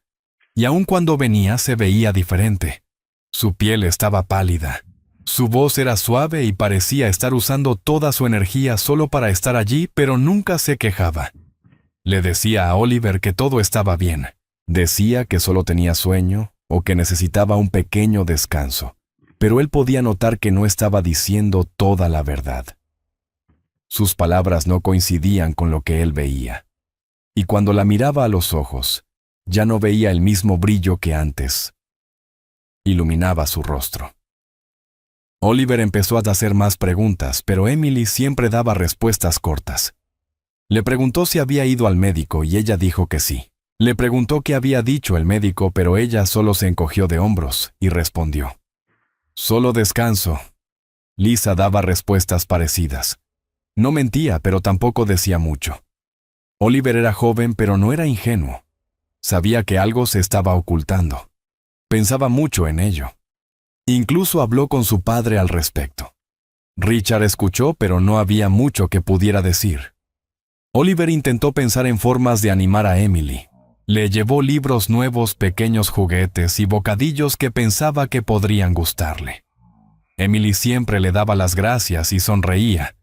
y aun cuando venía se veía diferente. Su piel estaba pálida. Su voz era suave y parecía estar usando toda su energía solo para estar allí, pero nunca se quejaba. Le decía a Oliver que todo estaba bien. Decía que solo tenía sueño o que necesitaba un pequeño descanso, pero él podía notar que no estaba diciendo toda la verdad. Sus palabras no coincidían con lo que él veía. Y cuando la miraba a los ojos, ya no veía el mismo brillo que antes. Iluminaba su rostro. Oliver empezó a hacer más preguntas, pero Emily siempre daba respuestas cortas. Le preguntó si había ido al médico y ella dijo que sí. Le preguntó qué había dicho el médico, pero ella solo se encogió de hombros y respondió: «Solo descanso». Lisa daba respuestas parecidas. No mentía, pero tampoco decía mucho. Oliver era joven, pero no era ingenuo. Sabía que algo se estaba ocultando. Pensaba mucho en ello. Incluso habló con su padre al respecto. Richard escuchó, pero no había mucho que pudiera decir. Oliver intentó pensar en formas de animar a Emily. Le llevó libros nuevos, pequeños juguetes y bocadillos que pensaba que podrían gustarle. Emily siempre le daba las gracias y sonreía,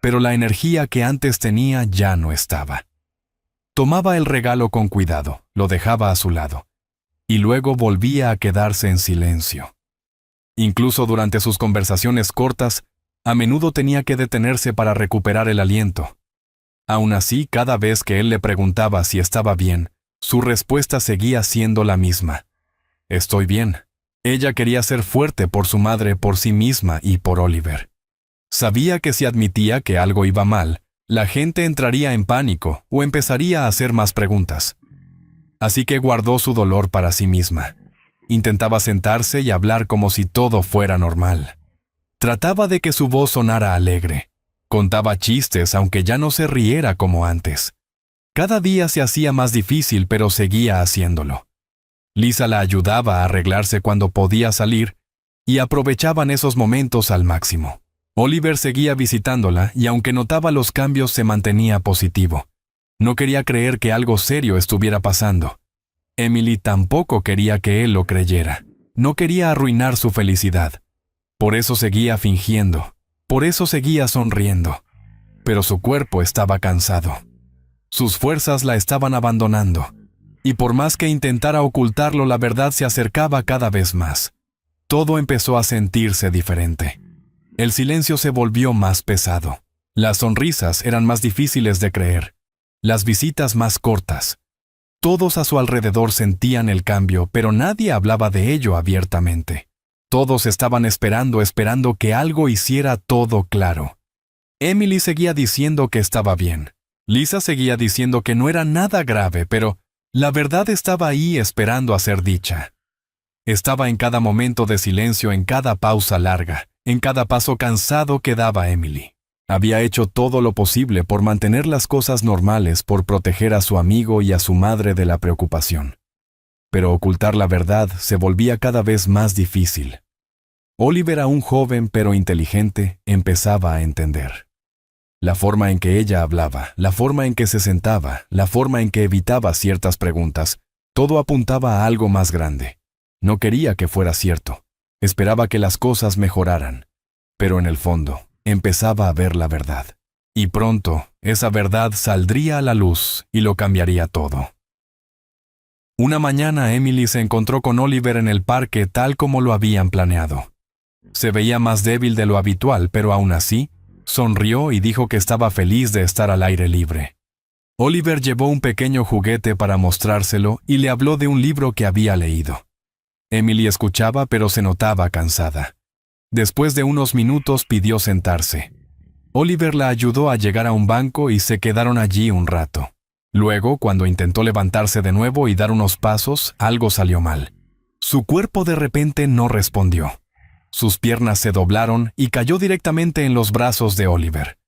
pero la energía que antes tenía ya no estaba. Tomaba el regalo con cuidado, lo dejaba a su lado, y luego volvía a quedarse en silencio. Incluso durante sus conversaciones cortas, a menudo tenía que detenerse para recuperar el aliento. Aún así, cada vez que él le preguntaba si estaba bien, su respuesta seguía siendo la misma: «Estoy bien». Ella quería ser fuerte por su madre, por sí misma y por Oliver. Sabía que si admitía que algo iba mal, la gente entraría en pánico o empezaría a hacer más preguntas. Así que guardó su dolor para sí misma. Intentaba sentarse y hablar como si todo fuera normal. Trataba de que su voz sonara alegre. Contaba chistes aunque ya no se riera como antes. Cada día se hacía más difícil, pero seguía haciéndolo. Lisa la ayudaba a arreglarse cuando podía salir y aprovechaban esos momentos al máximo. Oliver seguía visitándola y aunque notaba los cambios se mantenía positivo. No quería creer que algo serio estuviera pasando. Emily tampoco quería que él lo creyera. No quería arruinar su felicidad. Por eso seguía fingiendo. Por eso seguía sonriendo. Pero su cuerpo estaba cansado. Sus fuerzas la estaban abandonando. Y por más que intentara ocultarlo, la verdad se acercaba cada vez más. Todo empezó a sentirse diferente. El silencio se volvió más pesado. Las sonrisas eran más difíciles de creer. Las visitas más cortas. Todos a su alrededor sentían el cambio, pero nadie hablaba de ello abiertamente. Todos estaban esperando que algo hiciera todo claro. Emily seguía diciendo que estaba bien. Lisa seguía diciendo que no era nada grave, pero la verdad estaba ahí esperando a ser dicha. Estaba en cada momento de silencio, en cada pausa larga, en cada paso cansado que daba Emily. Había hecho todo lo posible por mantener las cosas normales, por proteger a su amigo y a su madre de la preocupación. Pero ocultar la verdad se volvía cada vez más difícil. Oliver, aún joven pero inteligente, empezaba a entender. La forma en que ella hablaba, la forma en que se sentaba, la forma en que evitaba ciertas preguntas, todo apuntaba a algo más grande. No quería que fuera cierto. Esperaba que las cosas mejoraran, pero en el fondo empezaba a ver la verdad. Y pronto esa verdad saldría a la luz y lo cambiaría todo. Una mañana Emily se encontró con Oliver en el parque tal como lo habían planeado. Se veía más débil de lo habitual, pero aún así, sonrió y dijo que estaba feliz de estar al aire libre. Oliver llevó un pequeño juguete para mostrárselo y le habló de un libro que había leído. Emily escuchaba, pero se notaba cansada. Después de unos minutos pidió sentarse. Oliver la ayudó a llegar a un banco y se quedaron allí un rato. Luego, cuando intentó levantarse de nuevo y dar unos pasos, algo salió mal. Su cuerpo de repente no respondió. Sus piernas se doblaron y cayó directamente en los brazos de Oliver.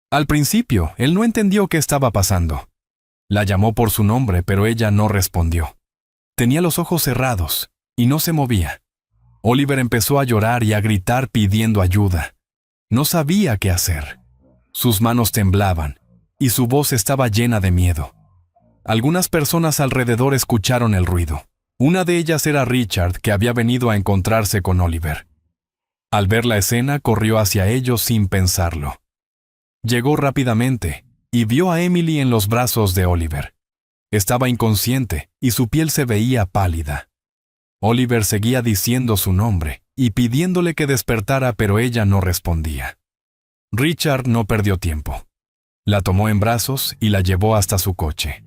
Al principio, él no entendió qué estaba pasando. La llamó por su nombre, pero ella no respondió. Tenía los ojos cerrados y no se movía. Oliver empezó a llorar y a gritar pidiendo ayuda. No sabía qué hacer. Sus manos temblaban y su voz estaba llena de miedo. Algunas personas alrededor escucharon el ruido. Una de ellas era Richard, que había venido a encontrarse con Oliver. Al ver la escena, corrió hacia ellos sin pensarlo. Llegó rápidamente y vio a Emily en los brazos de Oliver. Estaba inconsciente y su piel se veía pálida. Oliver seguía diciendo su nombre y pidiéndole que despertara, pero ella no respondía. Richard no perdió tiempo. La tomó en brazos y la llevó hasta su coche.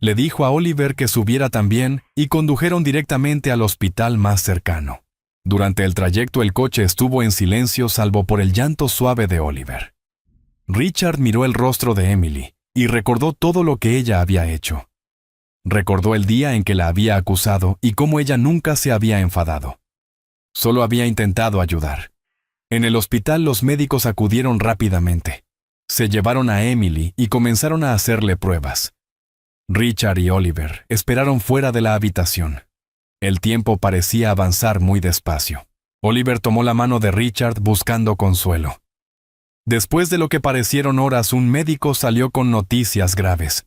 Le dijo a Oliver que subiera también y condujeron directamente al hospital más cercano. Durante el trayecto el coche estuvo en silencio salvo por el llanto suave de Oliver. Richard miró el rostro de Emily y recordó todo lo que ella había hecho. Recordó el día en que la había acusado y cómo ella nunca se había enfadado. Solo había intentado ayudar. En el hospital los médicos acudieron rápidamente. Se llevaron a Emily y comenzaron a hacerle pruebas. Richard y Oliver esperaron fuera de la habitación. El tiempo parecía avanzar muy despacio. Oliver tomó la mano de Richard buscando consuelo. Después de lo que parecieron horas, un médico salió con noticias graves.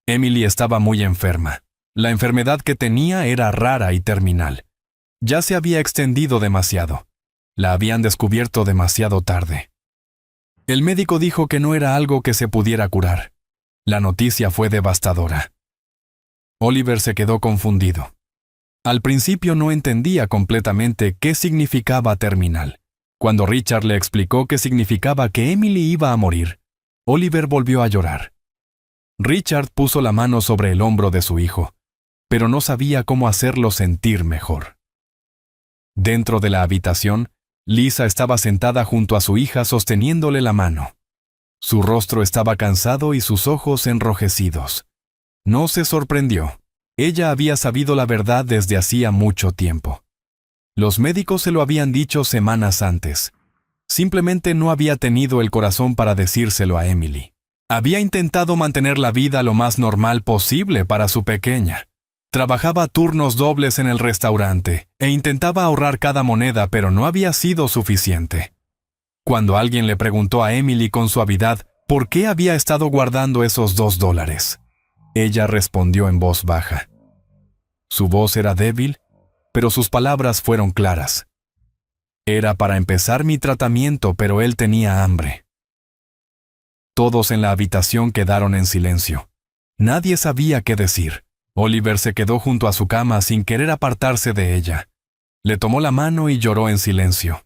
Emily estaba muy enferma. La enfermedad que tenía era rara y terminal. Ya se había extendido demasiado. La habían descubierto demasiado tarde. El médico dijo que no era algo que se pudiera curar. La noticia fue devastadora. Oliver se quedó confundido. Al principio no entendía completamente qué significaba terminal. Cuando Richard le explicó qué significaba que Emily iba a morir, Oliver volvió a llorar. Richard puso la mano sobre el hombro de su hijo, pero no sabía cómo hacerlo sentir mejor. Dentro de la habitación, Lisa estaba sentada junto a su hija sosteniéndole la mano. Su rostro estaba cansado y sus ojos enrojecidos. No se sorprendió. Ella había sabido la verdad desde hacía mucho tiempo. Los médicos se lo habían dicho semanas antes. Simplemente no había tenido el corazón para decírselo a Emily. Había intentado mantener la vida lo más normal posible para su pequeña. Trabajaba turnos dobles en el restaurante e intentaba ahorrar cada moneda, pero no había sido suficiente. Cuando alguien le preguntó a Emily con suavidad por qué había estado guardando esos $2, ella respondió en voz baja. Su voz era débil, pero sus palabras fueron claras. Era para empezar mi tratamiento, pero él tenía hambre. Todos en la habitación quedaron en silencio. Nadie sabía qué decir. Oliver se quedó junto a su cama sin querer apartarse de ella. Le tomó la mano y lloró en silencio.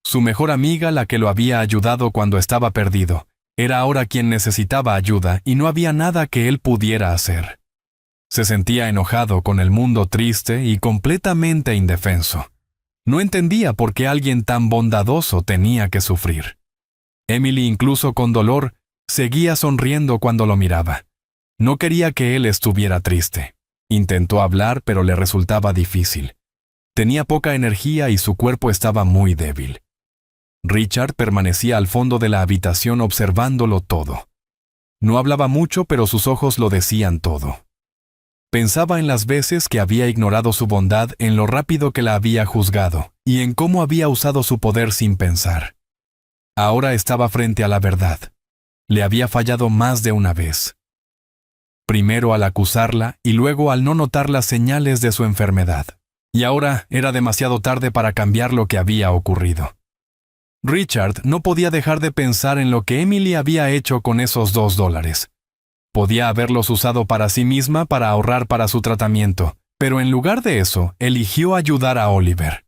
Su mejor amiga, la que lo había ayudado cuando estaba perdido, era ahora quien necesitaba ayuda y no había nada que él pudiera hacer. Se sentía enojado con el mundo triste y completamente indefenso. No entendía por qué alguien tan bondadoso tenía que sufrir. Emily, incluso con dolor, seguía sonriendo cuando lo miraba. No quería que él estuviera triste. Intentó hablar, pero le resultaba difícil. Tenía poca energía y su cuerpo estaba muy débil. Richard permanecía al fondo de la habitación observándolo todo. No hablaba mucho, pero sus ojos lo decían todo. Pensaba en las veces que había ignorado su bondad, en lo rápido que la había juzgado, y en cómo había usado su poder sin pensar. Ahora estaba frente a la verdad. Le había fallado más de una vez. Primero al acusarla y luego al no notar las señales de su enfermedad. Y ahora era demasiado tarde para cambiar lo que había ocurrido. Richard no podía dejar de pensar en lo que Emily había hecho con esos $2. Podía haberlos usado para sí misma para ahorrar para su tratamiento, pero en lugar de eso, eligió ayudar a Oliver.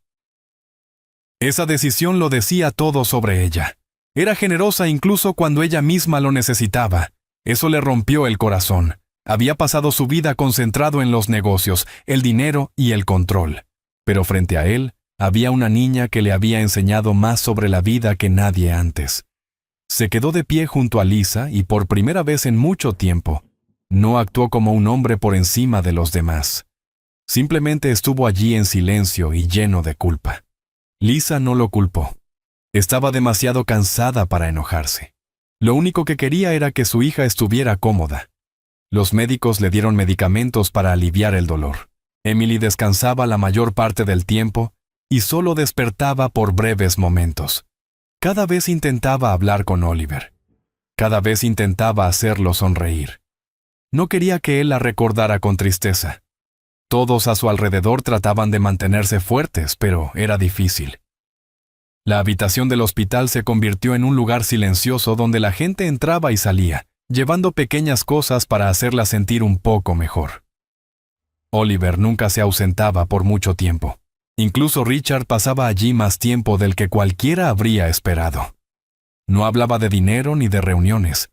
Esa decisión lo decía todo sobre ella. Era generosa incluso cuando ella misma lo necesitaba. Eso le rompió el corazón. Había pasado su vida concentrado en los negocios, el dinero y el control. Pero frente a él, había una niña que le había enseñado más sobre la vida que nadie antes. Se quedó de pie junto a Lisa y por primera vez en mucho tiempo, no actuó como un hombre por encima de los demás. Simplemente estuvo allí en silencio y lleno de culpa. Lisa no lo culpó. Estaba demasiado cansada para enojarse. Lo único que quería era que su hija estuviera cómoda. Los médicos le dieron medicamentos para aliviar el dolor. Emily descansaba la mayor parte del tiempo y solo despertaba por breves momentos. Cada vez intentaba hablar con Oliver. Cada vez intentaba hacerlo sonreír. No quería que él la recordara con tristeza. Todos a su alrededor trataban de mantenerse fuertes, pero era difícil. La habitación del hospital se convirtió en un lugar silencioso donde la gente entraba y salía, llevando pequeñas cosas para hacerla sentir un poco mejor. Oliver nunca se ausentaba por mucho tiempo. Incluso Richard pasaba allí más tiempo del que cualquiera habría esperado. No hablaba de dinero ni de reuniones.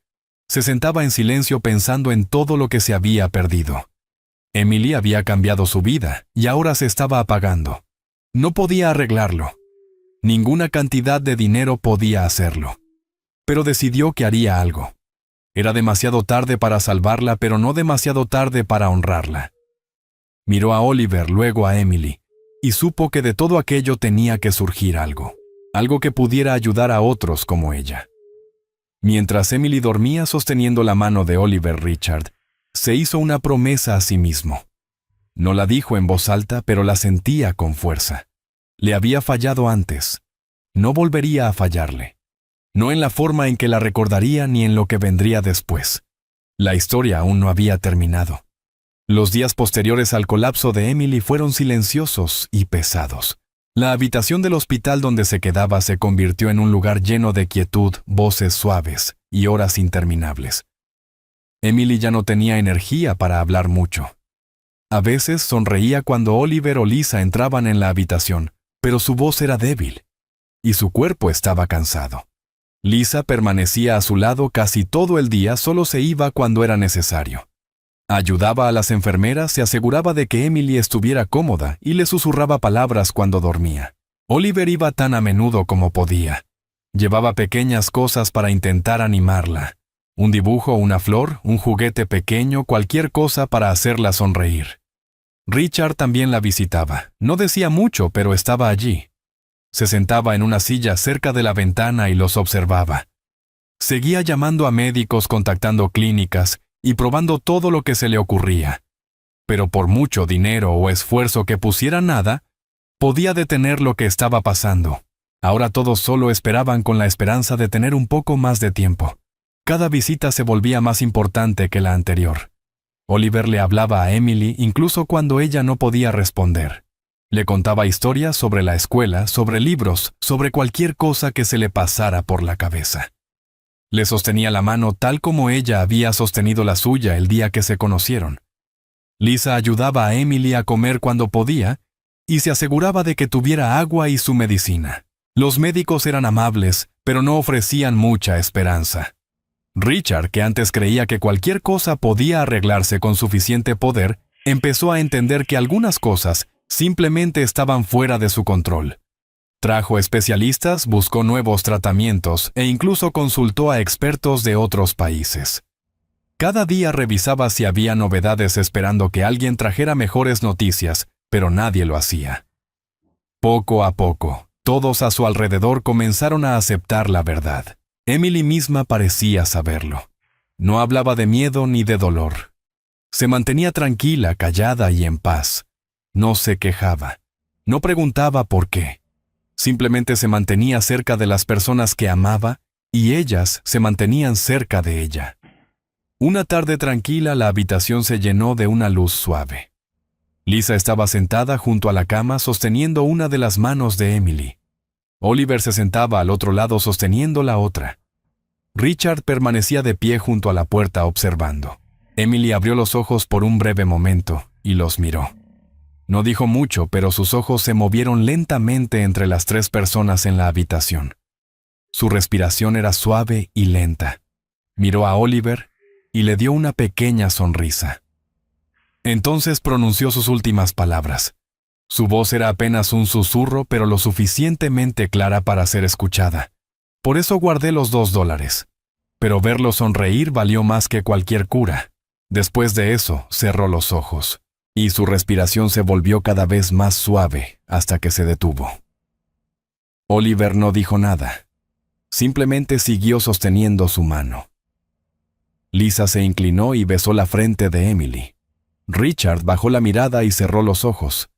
Se sentaba en silencio pensando en todo lo que se había perdido. Emily había cambiado su vida y ahora se estaba apagando. No podía arreglarlo. Ninguna cantidad de dinero podía hacerlo. Pero decidió que haría algo. Era demasiado tarde para salvarla, pero no demasiado tarde para honrarla. Miró a Oliver, luego a Emily, y supo que de todo aquello tenía que surgir algo. Algo que pudiera ayudar a otros como ella. Mientras Emily dormía sosteniendo la mano de Oliver, Richard se hizo una promesa a sí mismo. No la dijo en voz alta, pero la sentía con fuerza. Le había fallado antes. No volvería a fallarle. No en la forma en que la recordaría ni en lo que vendría después. La historia aún no había terminado. Los días posteriores al colapso de Emily fueron silenciosos y pesados. La habitación del hospital donde se quedaba se convirtió en un lugar lleno de quietud, voces suaves y horas interminables. Emily ya no tenía energía para hablar mucho. A veces sonreía cuando Oliver o Lisa entraban en la habitación, pero su voz era débil y su cuerpo estaba cansado. Lisa permanecía a su lado casi todo el día, solo se iba cuando era necesario. Ayudaba a las enfermeras, se aseguraba de que Emily estuviera cómoda y le susurraba palabras cuando dormía. Oliver iba tan a menudo como podía. Llevaba pequeñas cosas para intentar animarla. Un dibujo, una flor, un juguete pequeño, cualquier cosa para hacerla sonreír. Richard también la visitaba. No decía mucho, pero estaba allí. Se sentaba en una silla cerca de la ventana y los observaba. Seguía llamando a médicos, contactando clínicas y probando todo lo que se le ocurría. Pero por mucho dinero o esfuerzo que pusiera, nada podía detener lo que estaba pasando. Ahora todos solo esperaban con la esperanza de tener un poco más de tiempo. Cada visita se volvía más importante que la anterior. Oliver le hablaba a Emily incluso cuando ella no podía responder. Le contaba historias sobre la escuela, sobre libros, sobre cualquier cosa que se le pasara por la cabeza. Le sostenía la mano tal como ella había sostenido la suya el día que se conocieron. Lisa ayudaba a Emily a comer cuando podía y se aseguraba de que tuviera agua y su medicina. Los médicos eran amables, pero no ofrecían mucha esperanza. Richard, que antes creía que cualquier cosa podía arreglarse con suficiente poder, empezó a entender que algunas cosas simplemente estaban fuera de su control. Trajo especialistas, buscó nuevos tratamientos e incluso consultó a expertos de otros países. Cada día revisaba si había novedades esperando que alguien trajera mejores noticias, pero nadie lo hacía. Poco a poco, todos a su alrededor comenzaron a aceptar la verdad. Emily misma parecía saberlo. No hablaba de miedo ni de dolor. Se mantenía tranquila, callada y en paz. No se quejaba. No preguntaba por qué. Simplemente se mantenía cerca de las personas que amaba y ellas se mantenían cerca de ella. Una tarde tranquila, la habitación se llenó de una luz suave. Lisa estaba sentada junto a la cama sosteniendo una de las manos de Emily. Oliver se sentaba al otro lado sosteniendo la otra. Richard permanecía de pie junto a la puerta observando. Emily abrió los ojos por un breve momento y los miró. No dijo mucho, pero sus ojos se movieron lentamente entre las tres personas en la habitación. Su respiración era suave y lenta. Miró a Oliver y le dio una pequeña sonrisa. Entonces pronunció sus últimas palabras. Su voz era apenas un susurro, pero lo suficientemente clara para ser escuchada. Por eso guardé los $2. Pero verlo sonreír valió más que cualquier cura. Después de eso, cerró los ojos, y su respiración se volvió cada vez más suave hasta que se detuvo. Oliver no dijo nada. Simplemente siguió sosteniendo su mano. Lisa se inclinó y besó la frente de Emily. Richard bajó la mirada y cerró los ojos.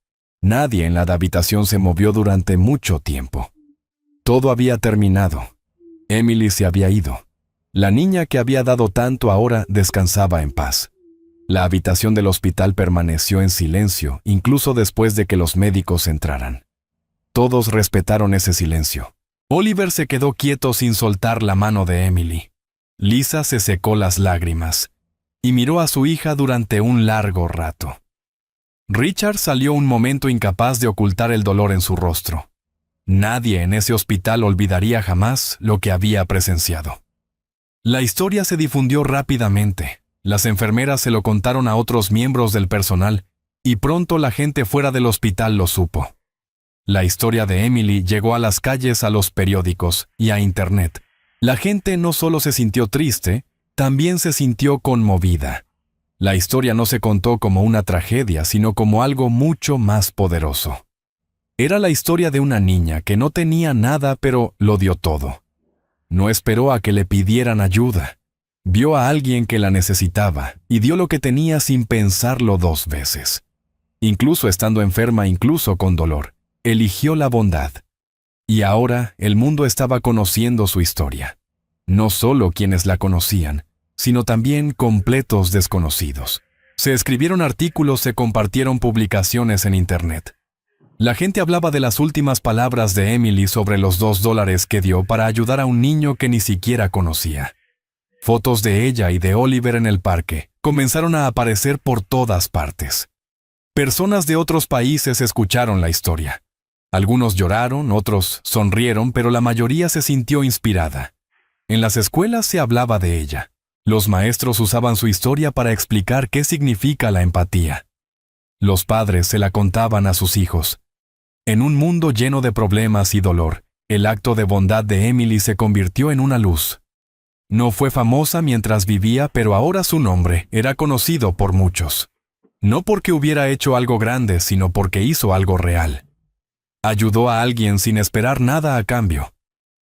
Nadie en la habitación se movió durante mucho tiempo. Todo había terminado. Emily se había ido. La niña que había dado tanto ahora descansaba en paz. La habitación del hospital permaneció en silencio, incluso después de que los médicos entraran. Todos respetaron ese silencio. Oliver se quedó quieto sin soltar la mano de Emily. Lisa se secó las lágrimas y miró a su hija durante un largo rato. Richard salió un momento incapaz de ocultar el dolor en su rostro. Nadie en ese hospital olvidaría jamás lo que había presenciado. La historia se difundió rápidamente. Las enfermeras se lo contaron a otros miembros del personal y pronto la gente fuera del hospital lo supo. La historia de Emily llegó a las calles, a los periódicos y a Internet. La gente no solo se sintió triste, también se sintió conmovida. La historia no se contó como una tragedia, sino como algo mucho más poderoso. Era la historia de una niña que no tenía nada, pero lo dio todo. No esperó a que le pidieran ayuda. Vio a alguien que la necesitaba y dio lo que tenía sin pensarlo 2 veces. Incluso estando enferma, incluso con dolor, eligió la bondad. Y ahora el mundo estaba conociendo su historia. No solo quienes la conocían, sino también completos desconocidos. Se escribieron artículos, se compartieron publicaciones en Internet. La gente hablaba de las últimas palabras de Emily sobre los $2 que dio para ayudar a un niño que ni siquiera conocía. Fotos de ella y de Oliver en el parque comenzaron a aparecer por todas partes. Personas de otros países escucharon la historia. Algunos lloraron, otros sonrieron, pero la mayoría se sintió inspirada. En las escuelas se hablaba de ella. Los maestros usaban su historia para explicar qué significa la empatía. Los padres se la contaban a sus hijos. En un mundo lleno de problemas y dolor, el acto de bondad de Emily se convirtió en una luz. No fue famosa mientras vivía, pero ahora su nombre era conocido por muchos. No porque hubiera hecho algo grande, sino porque hizo algo real. Ayudó a alguien sin esperar nada a cambio.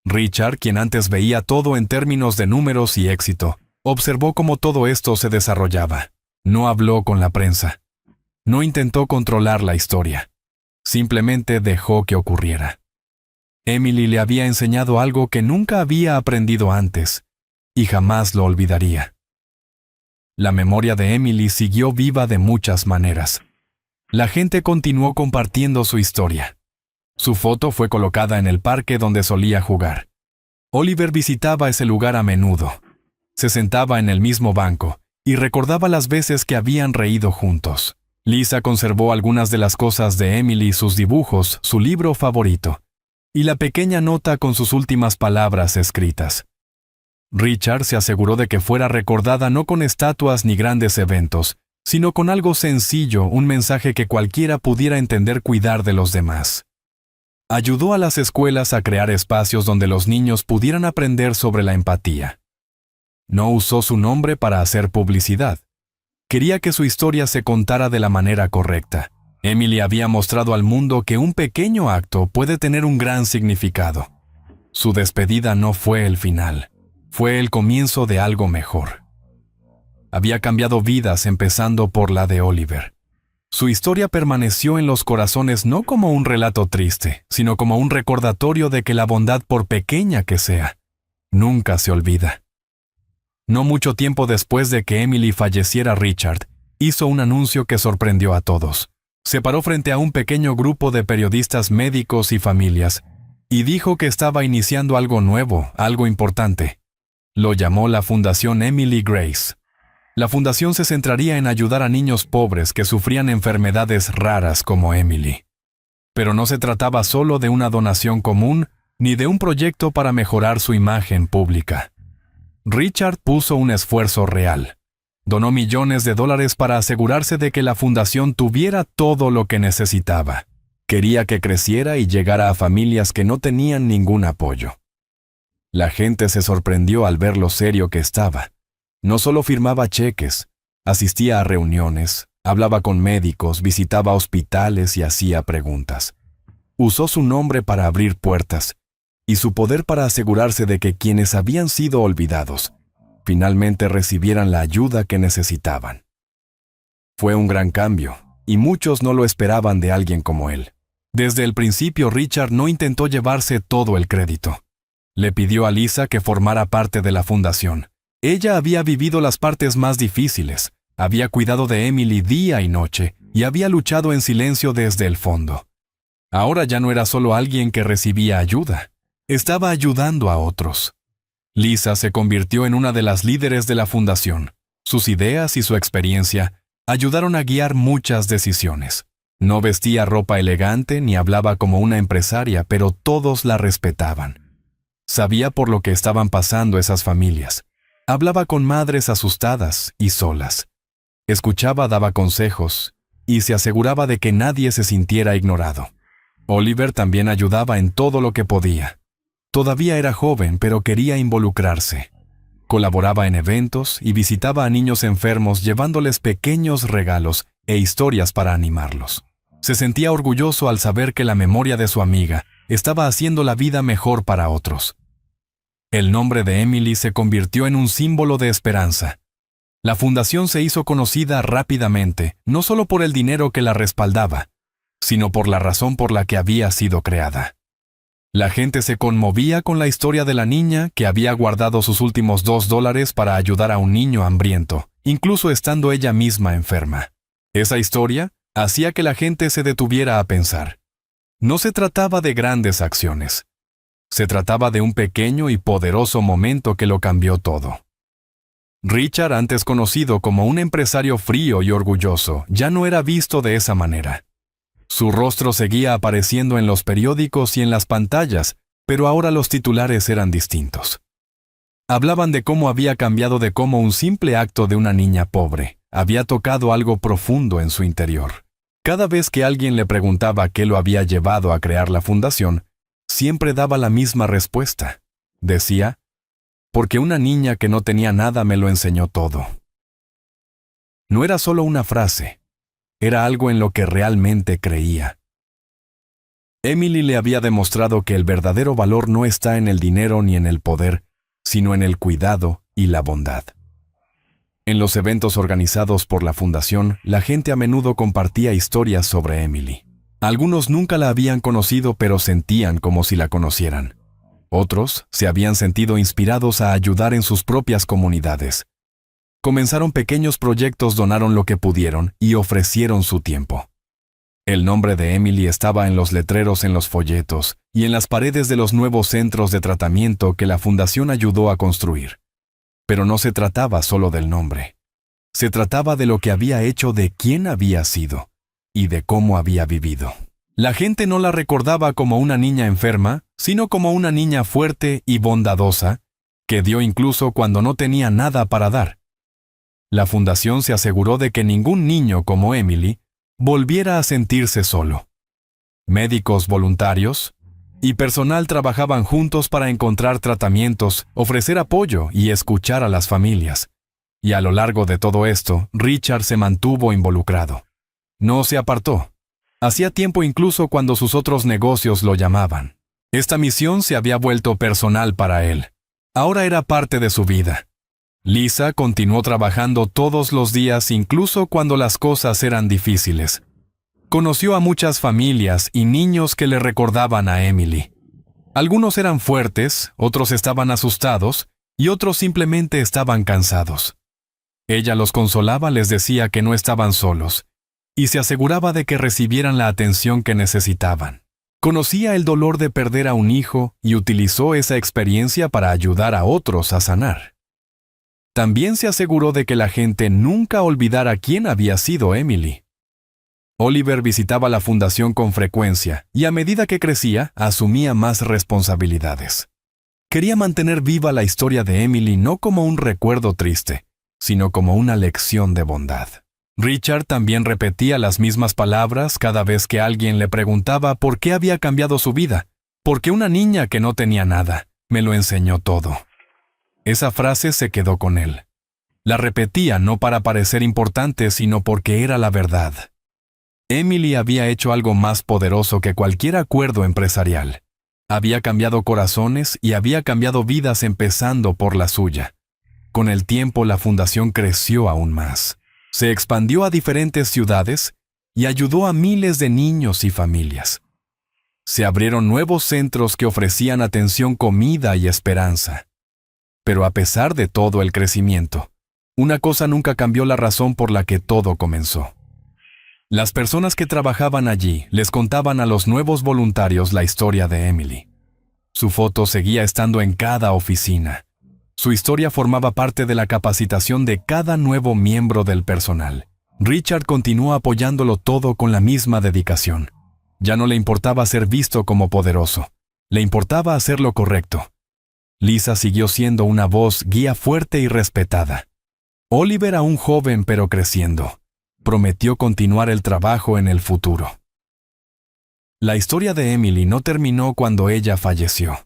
Richard, quien antes veía todo en términos de números y éxito, observó cómo todo esto se desarrollaba. No habló con la prensa. No intentó controlar la historia. Simplemente dejó que ocurriera. Emily le había enseñado algo que nunca había aprendido antes, y jamás lo olvidaría. La memoria de Emily siguió viva de muchas maneras. La gente continuó compartiendo su historia. Su foto fue colocada en el parque donde solía jugar. Oliver visitaba ese lugar a menudo. Se sentaba en el mismo banco y recordaba las veces que habían reído juntos. Lisa conservó algunas de las cosas de Emily, sus dibujos, su libro favorito, y la pequeña nota con sus últimas palabras escritas. Richard se aseguró de que fuera recordada no con estatuas ni grandes eventos, sino con algo sencillo, un mensaje que cualquiera pudiera entender: cuidar de los demás. Ayudó a las escuelas a crear espacios donde los niños pudieran aprender sobre la empatía. No usó su nombre para hacer publicidad. Quería que su historia se contara de la manera correcta. Emily había mostrado al mundo que un pequeño acto puede tener un gran significado. Su despedida no fue el final, fue el comienzo de algo mejor. Había cambiado vidas, empezando por la de Oliver. Su historia permaneció en los corazones no como un relato triste, sino como un recordatorio de que la bondad, por pequeña que sea, nunca se olvida. No mucho tiempo después de que Emily falleciera, Richard hizo un anuncio que sorprendió a todos. Se paró frente a un pequeño grupo de periodistas médicos y familias y dijo que estaba iniciando algo nuevo, algo importante. Lo llamó la Fundación Emily Grace. La fundación se centraría en ayudar a niños pobres que sufrían enfermedades raras como Emily. Pero no se trataba solo de una donación común ni de un proyecto para mejorar su imagen pública. Richard puso un esfuerzo real. Donó millones de dólares para asegurarse de que la fundación tuviera todo lo que necesitaba. Quería que creciera y llegara a familias que no tenían ningún apoyo. La gente se sorprendió al ver lo serio que estaba. No solo firmaba cheques, asistía a reuniones, hablaba con médicos, visitaba hospitales y hacía preguntas. Usó su nombre para abrir puertas y su poder para asegurarse de que quienes habían sido olvidados finalmente recibieran la ayuda que necesitaban. Fue un gran cambio, y muchos no lo esperaban de alguien como él. Desde el principio, Richard no intentó llevarse todo el crédito. Le pidió a Lisa que formara parte de la fundación. Ella había vivido las partes más difíciles, había cuidado de Emily día y noche, y había luchado en silencio desde el fondo. Ahora ya no era solo alguien que recibía ayuda, estaba ayudando a otros. Lisa se convirtió en una de las líderes de la fundación. Sus ideas y su experiencia ayudaron a guiar muchas decisiones. No vestía ropa elegante ni hablaba como una empresaria, pero todos la respetaban. Sabía por lo que estaban pasando esas familias. Hablaba con madres asustadas y solas. Escuchaba, daba consejos y se aseguraba de que nadie se sintiera ignorado. Oliver también ayudaba en todo lo que podía. Todavía era joven, pero quería involucrarse. Colaboraba en eventos y visitaba a niños enfermos llevándoles pequeños regalos e historias para animarlos. Se sentía orgulloso al saber que la memoria de su amiga estaba haciendo la vida mejor para otros. El nombre de Emily se convirtió en un símbolo de esperanza. La fundación se hizo conocida rápidamente, no solo por el dinero que la respaldaba, sino por la razón por la que había sido creada. La gente se conmovía con la historia de la niña que había guardado sus últimos $2 para ayudar a un niño hambriento, incluso estando ella misma enferma. Esa historia hacía que la gente se detuviera a pensar. No se trataba de grandes acciones. Se trataba de un pequeño y poderoso momento que lo cambió todo. Richard, antes conocido como un empresario frío y orgulloso, ya no era visto de esa manera. Su rostro seguía apareciendo en los periódicos y en las pantallas, pero ahora los titulares eran distintos. Hablaban de cómo había cambiado, de cómo un simple acto de una niña pobre había tocado algo profundo en su interior. Cada vez que alguien le preguntaba qué lo había llevado a crear la fundación, siempre daba la misma respuesta. Decía, porque una niña que no tenía nada me lo enseñó todo. No era solo una frase. Era algo en lo que realmente creía. Emily le había demostrado que el verdadero valor no está en el dinero ni en el poder, sino en el cuidado y la bondad. En los eventos organizados por la fundación, la gente a menudo compartía historias sobre Emily. Algunos nunca la habían conocido, pero sentían como si la conocieran. Otros se habían sentido inspirados a ayudar en sus propias comunidades. Comenzaron pequeños proyectos, donaron lo que pudieron y ofrecieron su tiempo. El nombre de Emily estaba en los letreros, en los folletos y en las paredes de los nuevos centros de tratamiento que la fundación ayudó a construir. Pero no se trataba solo del nombre. Se trataba de lo que había hecho, de quién había sido y de cómo había vivido. La gente no la recordaba como una niña enferma, sino como una niña fuerte y bondadosa, que dio incluso cuando no tenía nada para dar. La fundación se aseguró de que ningún niño como Emily volviera a sentirse solo. Médicos voluntarios y personal trabajaban juntos para encontrar tratamientos, ofrecer apoyo y escuchar a las familias. Y a lo largo de todo esto, Richard se mantuvo involucrado. No se apartó. Hacía tiempo incluso cuando sus otros negocios lo llamaban. Esta misión se había vuelto personal para él. Ahora era parte de su vida. Lisa continuó trabajando todos los días, incluso cuando las cosas eran difíciles. Conoció a muchas familias y niños que le recordaban a Emily. Algunos eran fuertes, otros estaban asustados y otros simplemente estaban cansados. Ella los consolaba, les decía que no estaban solos y se aseguraba de que recibieran la atención que necesitaban. Conocía el dolor de perder a un hijo y utilizó esa experiencia para ayudar a otros a sanar. También se aseguró de que la gente nunca olvidara quién había sido Emily. Oliver visitaba la fundación con frecuencia y a medida que crecía, asumía más responsabilidades. Quería mantener viva la historia de Emily no como un recuerdo triste, sino como una lección de bondad. Richard también repetía las mismas palabras cada vez que alguien le preguntaba por qué había cambiado su vida, porque una niña que no tenía nada me lo enseñó todo. Esa frase se quedó con él. La repetía no para parecer importante, sino porque era la verdad. Emily había hecho algo más poderoso que cualquier acuerdo empresarial. Había cambiado corazones y había cambiado vidas, empezando por la suya. Con el tiempo, la fundación creció aún más. Se expandió a diferentes ciudades y ayudó a miles de niños y familias. Se abrieron nuevos centros que ofrecían atención, comida y esperanza. Pero a pesar de todo el crecimiento, una cosa nunca cambió: la razón por la que todo comenzó. Las personas que trabajaban allí les contaban a los nuevos voluntarios la historia de Emily. Su foto seguía estando en cada oficina. Su historia formaba parte de la capacitación de cada nuevo miembro del personal. Richard continuó apoyándolo todo con la misma dedicación. Ya no le importaba ser visto como poderoso. Le importaba hacer lo correcto. Lisa siguió siendo una voz guía fuerte y respetada. Oliver, aún joven pero creciendo, prometió continuar el trabajo en el futuro. La historia de Emily no terminó cuando ella falleció.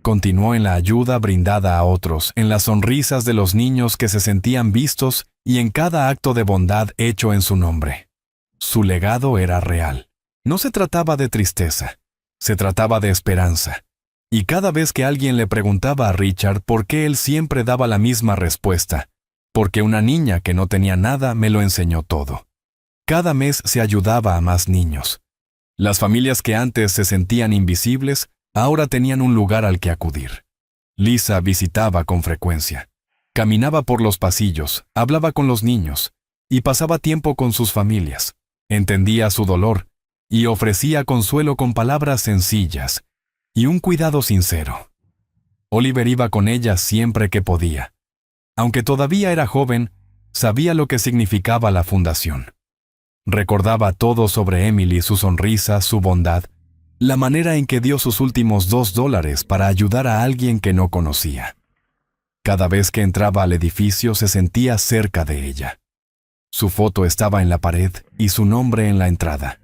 Continuó en la ayuda brindada a otros, en las sonrisas de los niños que se sentían vistos y en cada acto de bondad hecho en su nombre. Su legado era real. No se trataba de tristeza, se trataba de esperanza. Y cada vez que alguien le preguntaba a Richard por qué, él siempre daba la misma respuesta: porque una niña que no tenía nada me lo enseñó todo. Cada mes se ayudaba a más niños. Las familias que antes se sentían invisibles, ahora tenían un lugar al que acudir. Lisa visitaba con frecuencia. Caminaba por los pasillos, hablaba con los niños, y pasaba tiempo con sus familias. Entendía su dolor, y ofrecía consuelo con palabras sencillas, y un cuidado sincero. Oliver iba con ella siempre que podía. Aunque todavía era joven, sabía lo que significaba la fundación. Recordaba todo sobre Emily: su sonrisa, su bondad, la manera en que dio sus últimos $2 para ayudar a alguien que no conocía. Cada vez que entraba al edificio se sentía cerca de ella. Su foto estaba en la pared y su nombre en la entrada.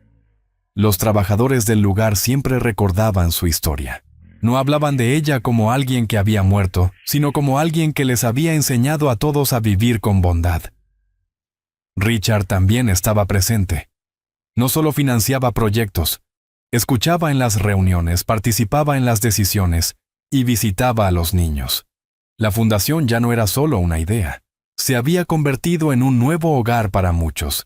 Los trabajadores del lugar siempre recordaban su historia. No hablaban de ella como alguien que había muerto, sino como alguien que les había enseñado a todos a vivir con bondad. Richard también estaba presente. No solo financiaba proyectos, escuchaba en las reuniones, participaba en las decisiones y visitaba a los niños. La fundación ya no era solo una idea. Se había convertido en un nuevo hogar para muchos.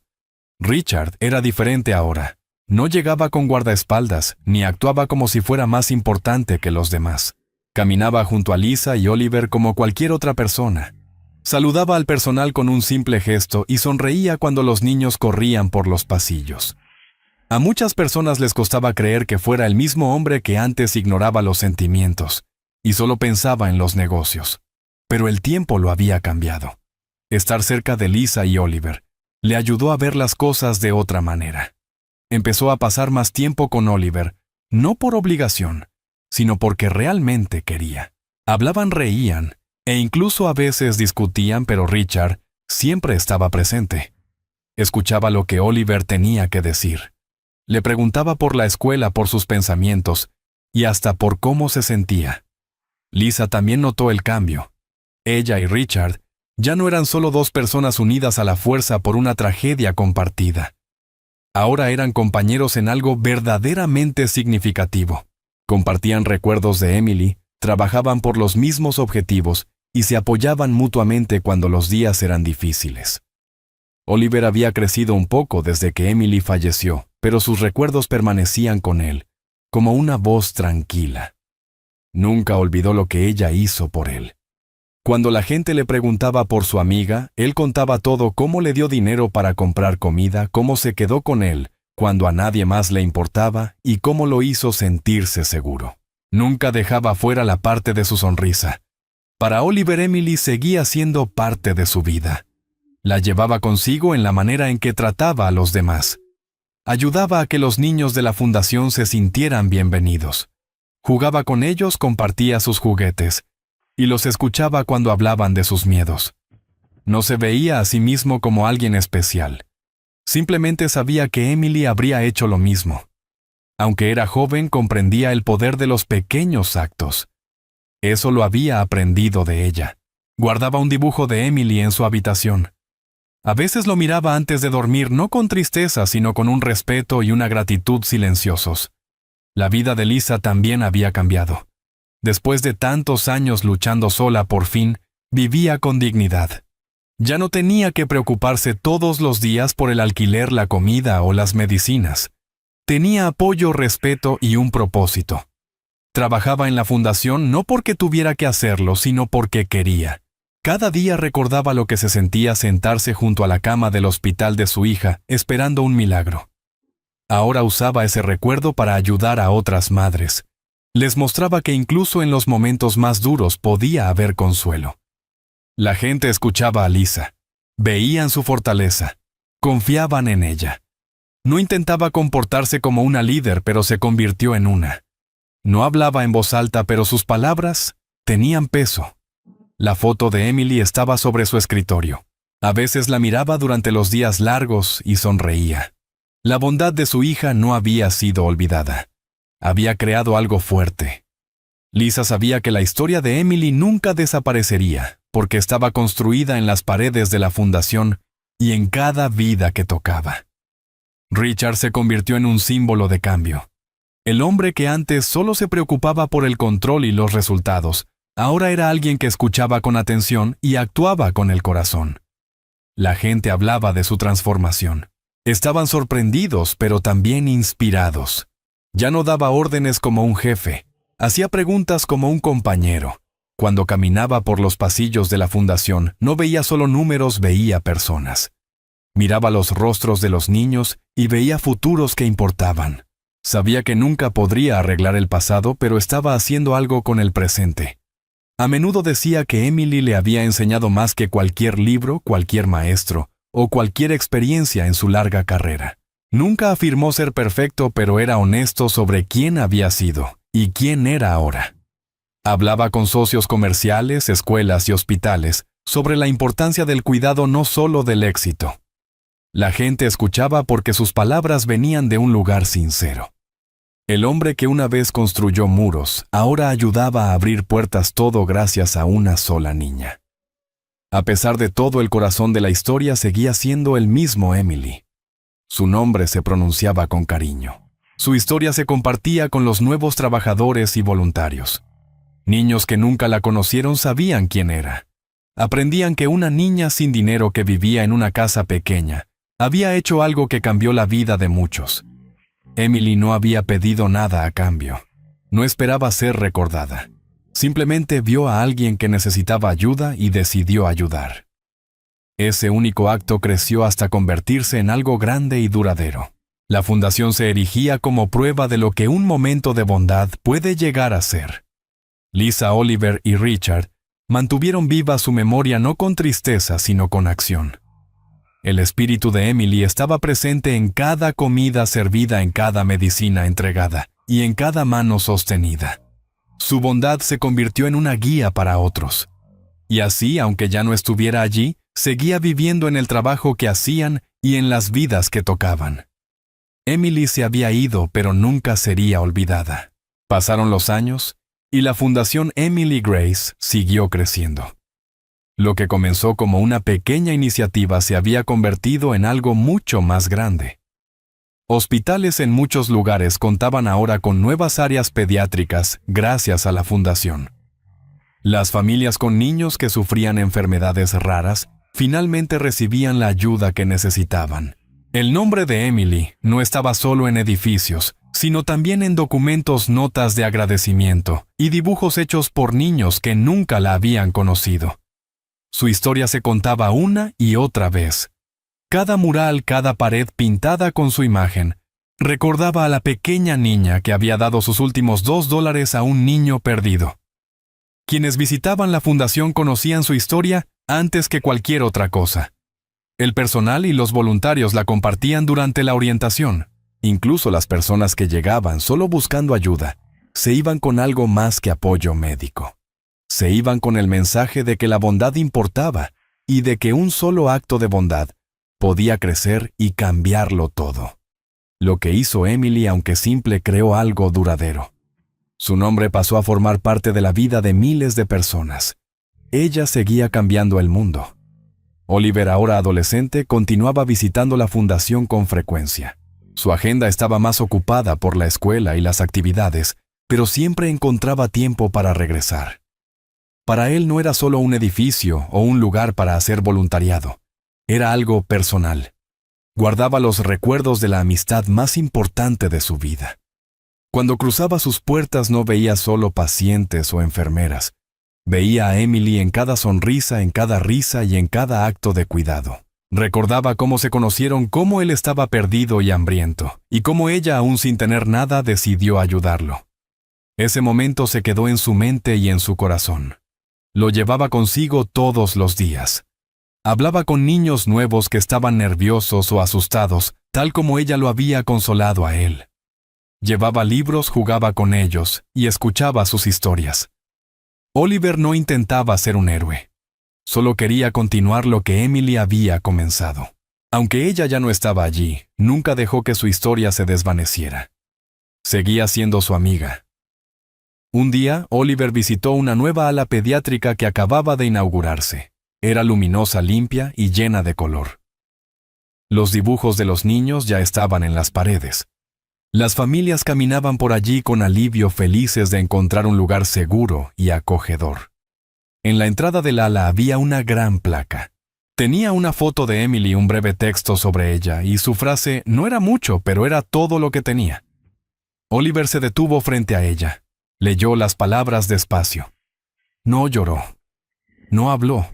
Richard era diferente ahora. No llegaba con guardaespaldas, ni actuaba como si fuera más importante que los demás. Caminaba junto a Lisa y Oliver como cualquier otra persona. Saludaba al personal con un simple gesto y sonreía cuando los niños corrían por los pasillos. A muchas personas les costaba creer que fuera el mismo hombre que antes ignoraba los sentimientos y solo pensaba en los negocios. Pero el tiempo lo había cambiado. Estar cerca de Lisa y Oliver le ayudó a ver las cosas de otra manera. Empezó a pasar más tiempo con Oliver, no por obligación, sino porque realmente quería. Hablaban, reían, e incluso a veces discutían, pero Richard siempre estaba presente. Escuchaba lo que Oliver tenía que decir. Le preguntaba por la escuela, por sus pensamientos, y hasta por cómo se sentía. Lisa también notó el cambio. Ella y Richard ya no eran solo dos personas unidas a la fuerza por una tragedia compartida. Ahora eran compañeros en algo verdaderamente significativo. Compartían recuerdos de Emily, trabajaban por los mismos objetivos y se apoyaban mutuamente cuando los días eran difíciles. Oliver había crecido un poco desde que Emily falleció, pero sus recuerdos permanecían con él, como una voz tranquila. Nunca olvidó lo que ella hizo por él. Cuando la gente le preguntaba por su amiga, él contaba todo: cómo le dio dinero para comprar comida, cómo se quedó con él cuando a nadie más le importaba y cómo lo hizo sentirse seguro. Nunca dejaba fuera la parte de su sonrisa. Para Oliver, Emily seguía siendo parte de su vida. La llevaba consigo en la manera en que trataba a los demás. Ayudaba a que los niños de la fundación se sintieran bienvenidos. Jugaba con ellos, compartía sus juguetes y los escuchaba cuando hablaban de sus miedos. No se veía a sí mismo como alguien especial. Simplemente sabía que Emily habría hecho lo mismo. Aunque era joven, comprendía el poder de los pequeños actos. Eso lo había aprendido de ella. Guardaba un dibujo de Emily en su habitación. A veces lo miraba antes de dormir, no con tristeza, sino con un respeto y una gratitud silenciosos. La vida de Lisa también había cambiado. Después de tantos años luchando sola, por fin, vivía con dignidad. Ya no tenía que preocuparse todos los días por el alquiler, la comida o las medicinas. Tenía apoyo, respeto y un propósito. Trabajaba en la fundación no porque tuviera que hacerlo, sino porque quería. Cada día recordaba lo que se sentía sentarse junto a la cama del hospital de su hija, esperando un milagro. Ahora usaba ese recuerdo para ayudar a otras madres. Les mostraba que incluso en los momentos más duros podía haber consuelo. La gente escuchaba a Lisa. Veían su fortaleza. Confiaban en ella. No intentaba comportarse como una líder, pero se convirtió en una. No hablaba en voz alta, pero sus palabras tenían peso. La foto de Emily estaba sobre su escritorio. A veces la miraba durante los días largos y sonreía. La bondad de su hija no había sido olvidada. Había creado algo fuerte. Lisa sabía que la historia de Emily nunca desaparecería, porque estaba construida en las paredes de la fundación y en cada vida que tocaba. Richard se convirtió en un símbolo de cambio. El hombre que antes solo se preocupaba por el control y los resultados, ahora era alguien que escuchaba con atención y actuaba con el corazón. La gente hablaba de su transformación. Estaban sorprendidos, pero también inspirados. Ya no daba órdenes como un jefe, hacía preguntas como un compañero. Cuando caminaba por los pasillos de la fundación, no veía solo números, veía personas. Miraba los rostros de los niños y veía futuros que importaban. Sabía que nunca podría arreglar el pasado, pero estaba haciendo algo con el presente. A menudo decía que Emily le había enseñado más que cualquier libro, cualquier maestro o cualquier experiencia en su larga carrera. Nunca afirmó ser perfecto, pero era honesto sobre quién había sido y quién era ahora. Hablaba con socios comerciales, escuelas y hospitales sobre la importancia del cuidado, no solo del éxito. La gente escuchaba porque sus palabras venían de un lugar sincero. El hombre que una vez construyó muros, ahora ayudaba a abrir puertas, todo gracias a una sola niña. A pesar de todo, el corazón de la historia seguía siendo el mismo Emily. Su nombre se pronunciaba con cariño. Su historia se compartía con los nuevos trabajadores y voluntarios. Niños que nunca la conocieron sabían quién era. Aprendían que una niña sin dinero que vivía en una casa pequeña había hecho algo que cambió la vida de muchos. Emily no había pedido nada a cambio. No esperaba ser recordada. Simplemente vio a alguien que necesitaba ayuda y decidió ayudar. Ese único acto creció hasta convertirse en algo grande y duradero. La fundación se erigía como prueba de lo que un momento de bondad puede llegar a ser. Lisa, Oliver y Richard mantuvieron viva su memoria no con tristeza, sino con acción. El espíritu de Emily estaba presente en cada comida servida, en cada medicina entregada y en cada mano sostenida. Su bondad se convirtió en una guía para otros. Y así, aunque ya no estuviera allí, seguía viviendo en el trabajo que hacían y en las vidas que tocaban. Emily se había ido, pero nunca sería olvidada. Pasaron los años y la Fundación Emily Grace siguió creciendo. Lo que comenzó como una pequeña iniciativa se había convertido en algo mucho más grande. Hospitales en muchos lugares contaban ahora con nuevas áreas pediátricas gracias a la fundación. Las familias con niños que sufrían enfermedades raras finalmente recibían la ayuda que necesitaban. El nombre de Emily no estaba solo en edificios, sino también en documentos, notas de agradecimiento y dibujos hechos por niños que nunca la habían conocido. Su historia se contaba una y otra vez. Cada mural, cada pared pintada con su imagen, recordaba a la pequeña niña que había dado sus últimos $2 a un niño perdido. Quienes visitaban la fundación conocían su historia antes que cualquier otra cosa. El personal y los voluntarios la compartían durante la orientación. Incluso las personas que llegaban solo buscando ayuda, se iban con algo más que apoyo médico. Se iban con el mensaje de que la bondad importaba y de que un solo acto de bondad podía crecer y cambiarlo todo. Lo que hizo Emily, aunque simple, creó algo duradero. Su nombre pasó a formar parte de la vida de miles de personas. Ella seguía cambiando el mundo. Oliver, ahora adolescente, continuaba visitando la fundación con frecuencia. Su agenda estaba más ocupada por la escuela y las actividades, pero siempre encontraba tiempo para regresar. Para él no era solo un edificio o un lugar para hacer voluntariado. Era algo personal. Guardaba los recuerdos de la amistad más importante de su vida. Cuando cruzaba sus puertas no veía solo pacientes o enfermeras. Veía a Emily en cada sonrisa, en cada risa y en cada acto de cuidado. Recordaba cómo se conocieron, cómo él estaba perdido y hambriento, y cómo ella, aún sin tener nada, decidió ayudarlo. Ese momento se quedó en su mente y en su corazón. Lo llevaba consigo todos los días. Hablaba con niños nuevos que estaban nerviosos o asustados, tal como ella lo había consolado a él. Llevaba libros, jugaba con ellos y escuchaba sus historias. Oliver no intentaba ser un héroe. Solo quería continuar lo que Emily había comenzado. Aunque ella ya no estaba allí, nunca dejó que su historia se desvaneciera. Seguía siendo su amiga. Un día, Oliver visitó una nueva ala pediátrica que acababa de inaugurarse. Era luminosa, limpia y llena de color. Los dibujos de los niños ya estaban en las paredes. Las familias caminaban por allí con alivio, felices de encontrar un lugar seguro y acogedor. En la entrada del ala había una gran placa. Tenía una foto de Emily, un breve texto sobre ella, y su frase no era mucho, pero era todo lo que tenía. Oliver se detuvo frente a ella. Leyó las palabras despacio. No lloró. No habló.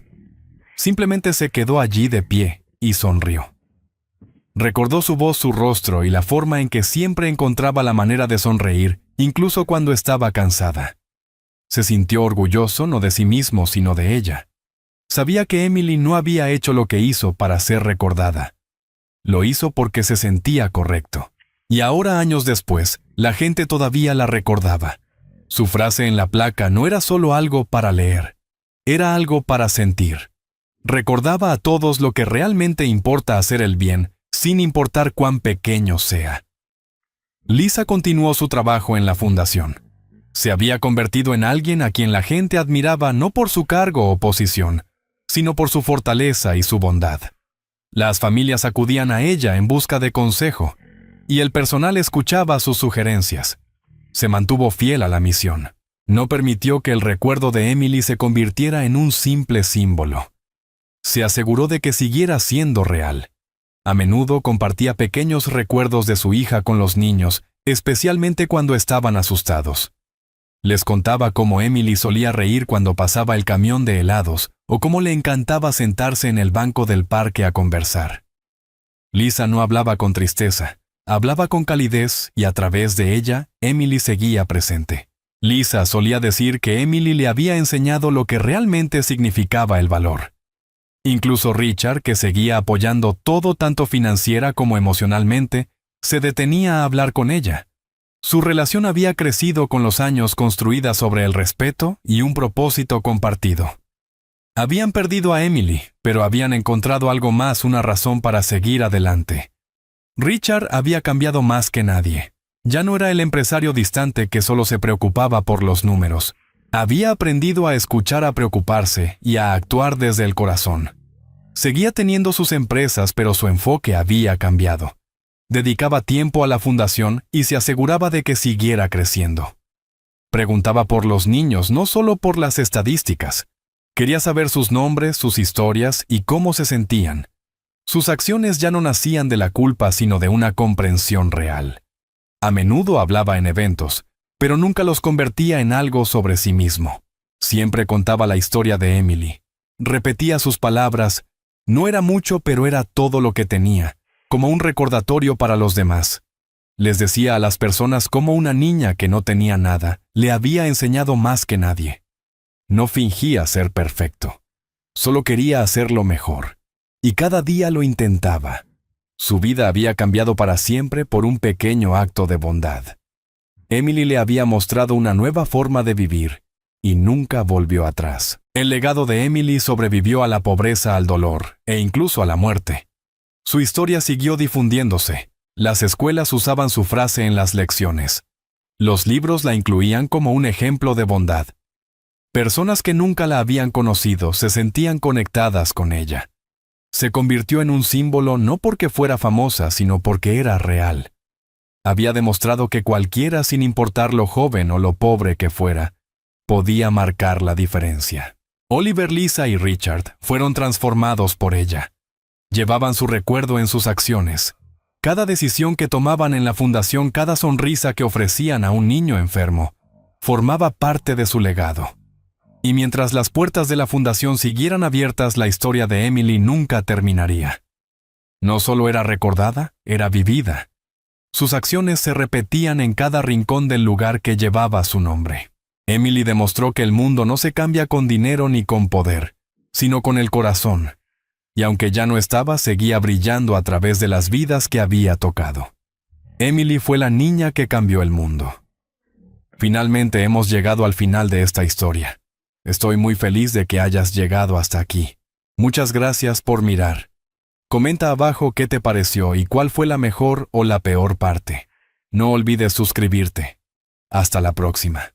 Simplemente se quedó allí de pie y sonrió. Recordó su voz, su rostro y la forma en que siempre encontraba la manera de sonreír, incluso cuando estaba cansada. Se sintió orgulloso no de sí mismo, sino de ella. Sabía que Emily no había hecho lo que hizo para ser recordada. Lo hizo porque se sentía correcto. Y ahora, años después, la gente todavía la recordaba. Su frase en la placa no era solo algo para leer, era algo para sentir. Recordaba a todos lo que realmente importa: hacer el bien, sin importar cuán pequeño sea. Lisa continuó su trabajo en la fundación. Se había convertido en alguien a quien la gente admiraba no por su cargo o posición, sino por su fortaleza y su bondad. Las familias acudían a ella en busca de consejo, y el personal escuchaba sus sugerencias. Se mantuvo fiel a la misión. No permitió que el recuerdo de Emily se convirtiera en un simple símbolo. Se aseguró de que siguiera siendo real. A menudo compartía pequeños recuerdos de su hija con los niños, especialmente cuando estaban asustados. Les contaba cómo Emily solía reír cuando pasaba el camión de helados, o cómo le encantaba sentarse en el banco del parque a conversar. Lisa no hablaba con tristeza, hablaba con calidez, y a través de ella, Emily seguía presente. Lisa solía decir que Emily le había enseñado lo que realmente significaba el valor. Incluso Richard, que seguía apoyando todo tanto financiera como emocionalmente, se detenía a hablar con ella. Su relación había crecido con los años, construida sobre el respeto y un propósito compartido. Habían perdido a Emily, pero habían encontrado algo más, una razón para seguir adelante. Richard había cambiado más que nadie. Ya no era el empresario distante que solo se preocupaba por los números. Había aprendido a escuchar, a preocuparse y a actuar desde el corazón. Seguía teniendo sus empresas, pero su enfoque había cambiado. Dedicaba tiempo a la fundación y se aseguraba de que siguiera creciendo. Preguntaba por los niños, no solo por las estadísticas. Quería saber sus nombres, sus historias y cómo se sentían. Sus acciones ya no nacían de la culpa, sino de una comprensión real. A menudo hablaba en eventos, pero nunca los convertía en algo sobre sí mismo. Siempre contaba la historia de Emily. Repetía sus palabras. No era mucho, pero era todo lo que tenía, como un recordatorio para los demás. Les decía a las personas cómo una niña que no tenía nada le había enseñado más que nadie. No fingía ser perfecto. Solo quería hacerlo mejor. Y cada día lo intentaba. Su vida había cambiado para siempre por un pequeño acto de bondad. Emily le había mostrado una nueva forma de vivir, y nunca volvió atrás. El legado de Emily sobrevivió a la pobreza, al dolor, e incluso a la muerte. Su historia siguió difundiéndose. Las escuelas usaban su frase en las lecciones. Los libros la incluían como un ejemplo de bondad. Personas que nunca la habían conocido se sentían conectadas con ella. Se convirtió en un símbolo no porque fuera famosa, sino porque era real. Había demostrado que cualquiera, sin importar lo joven o lo pobre que fuera, podía marcar la diferencia. Oliver, Lisa y Richard fueron transformados por ella. Llevaban su recuerdo en sus acciones. Cada decisión que tomaban en la fundación, cada sonrisa que ofrecían a un niño enfermo, formaba parte de su legado. Y mientras las puertas de la fundación siguieran abiertas, la historia de Emily nunca terminaría. No solo era recordada, era vivida. Sus acciones se repetían en cada rincón del lugar que llevaba su nombre. Emily demostró que el mundo no se cambia con dinero ni con poder, sino con el corazón. Y aunque ya no estaba, seguía brillando a través de las vidas que había tocado. Emily fue la niña que cambió el mundo. Finalmente hemos llegado al final de esta historia. Estoy muy feliz de que hayas llegado hasta aquí. Muchas gracias por mirar. Comenta abajo qué te pareció y cuál fue la mejor o la peor parte. No olvides suscribirte. Hasta la próxima.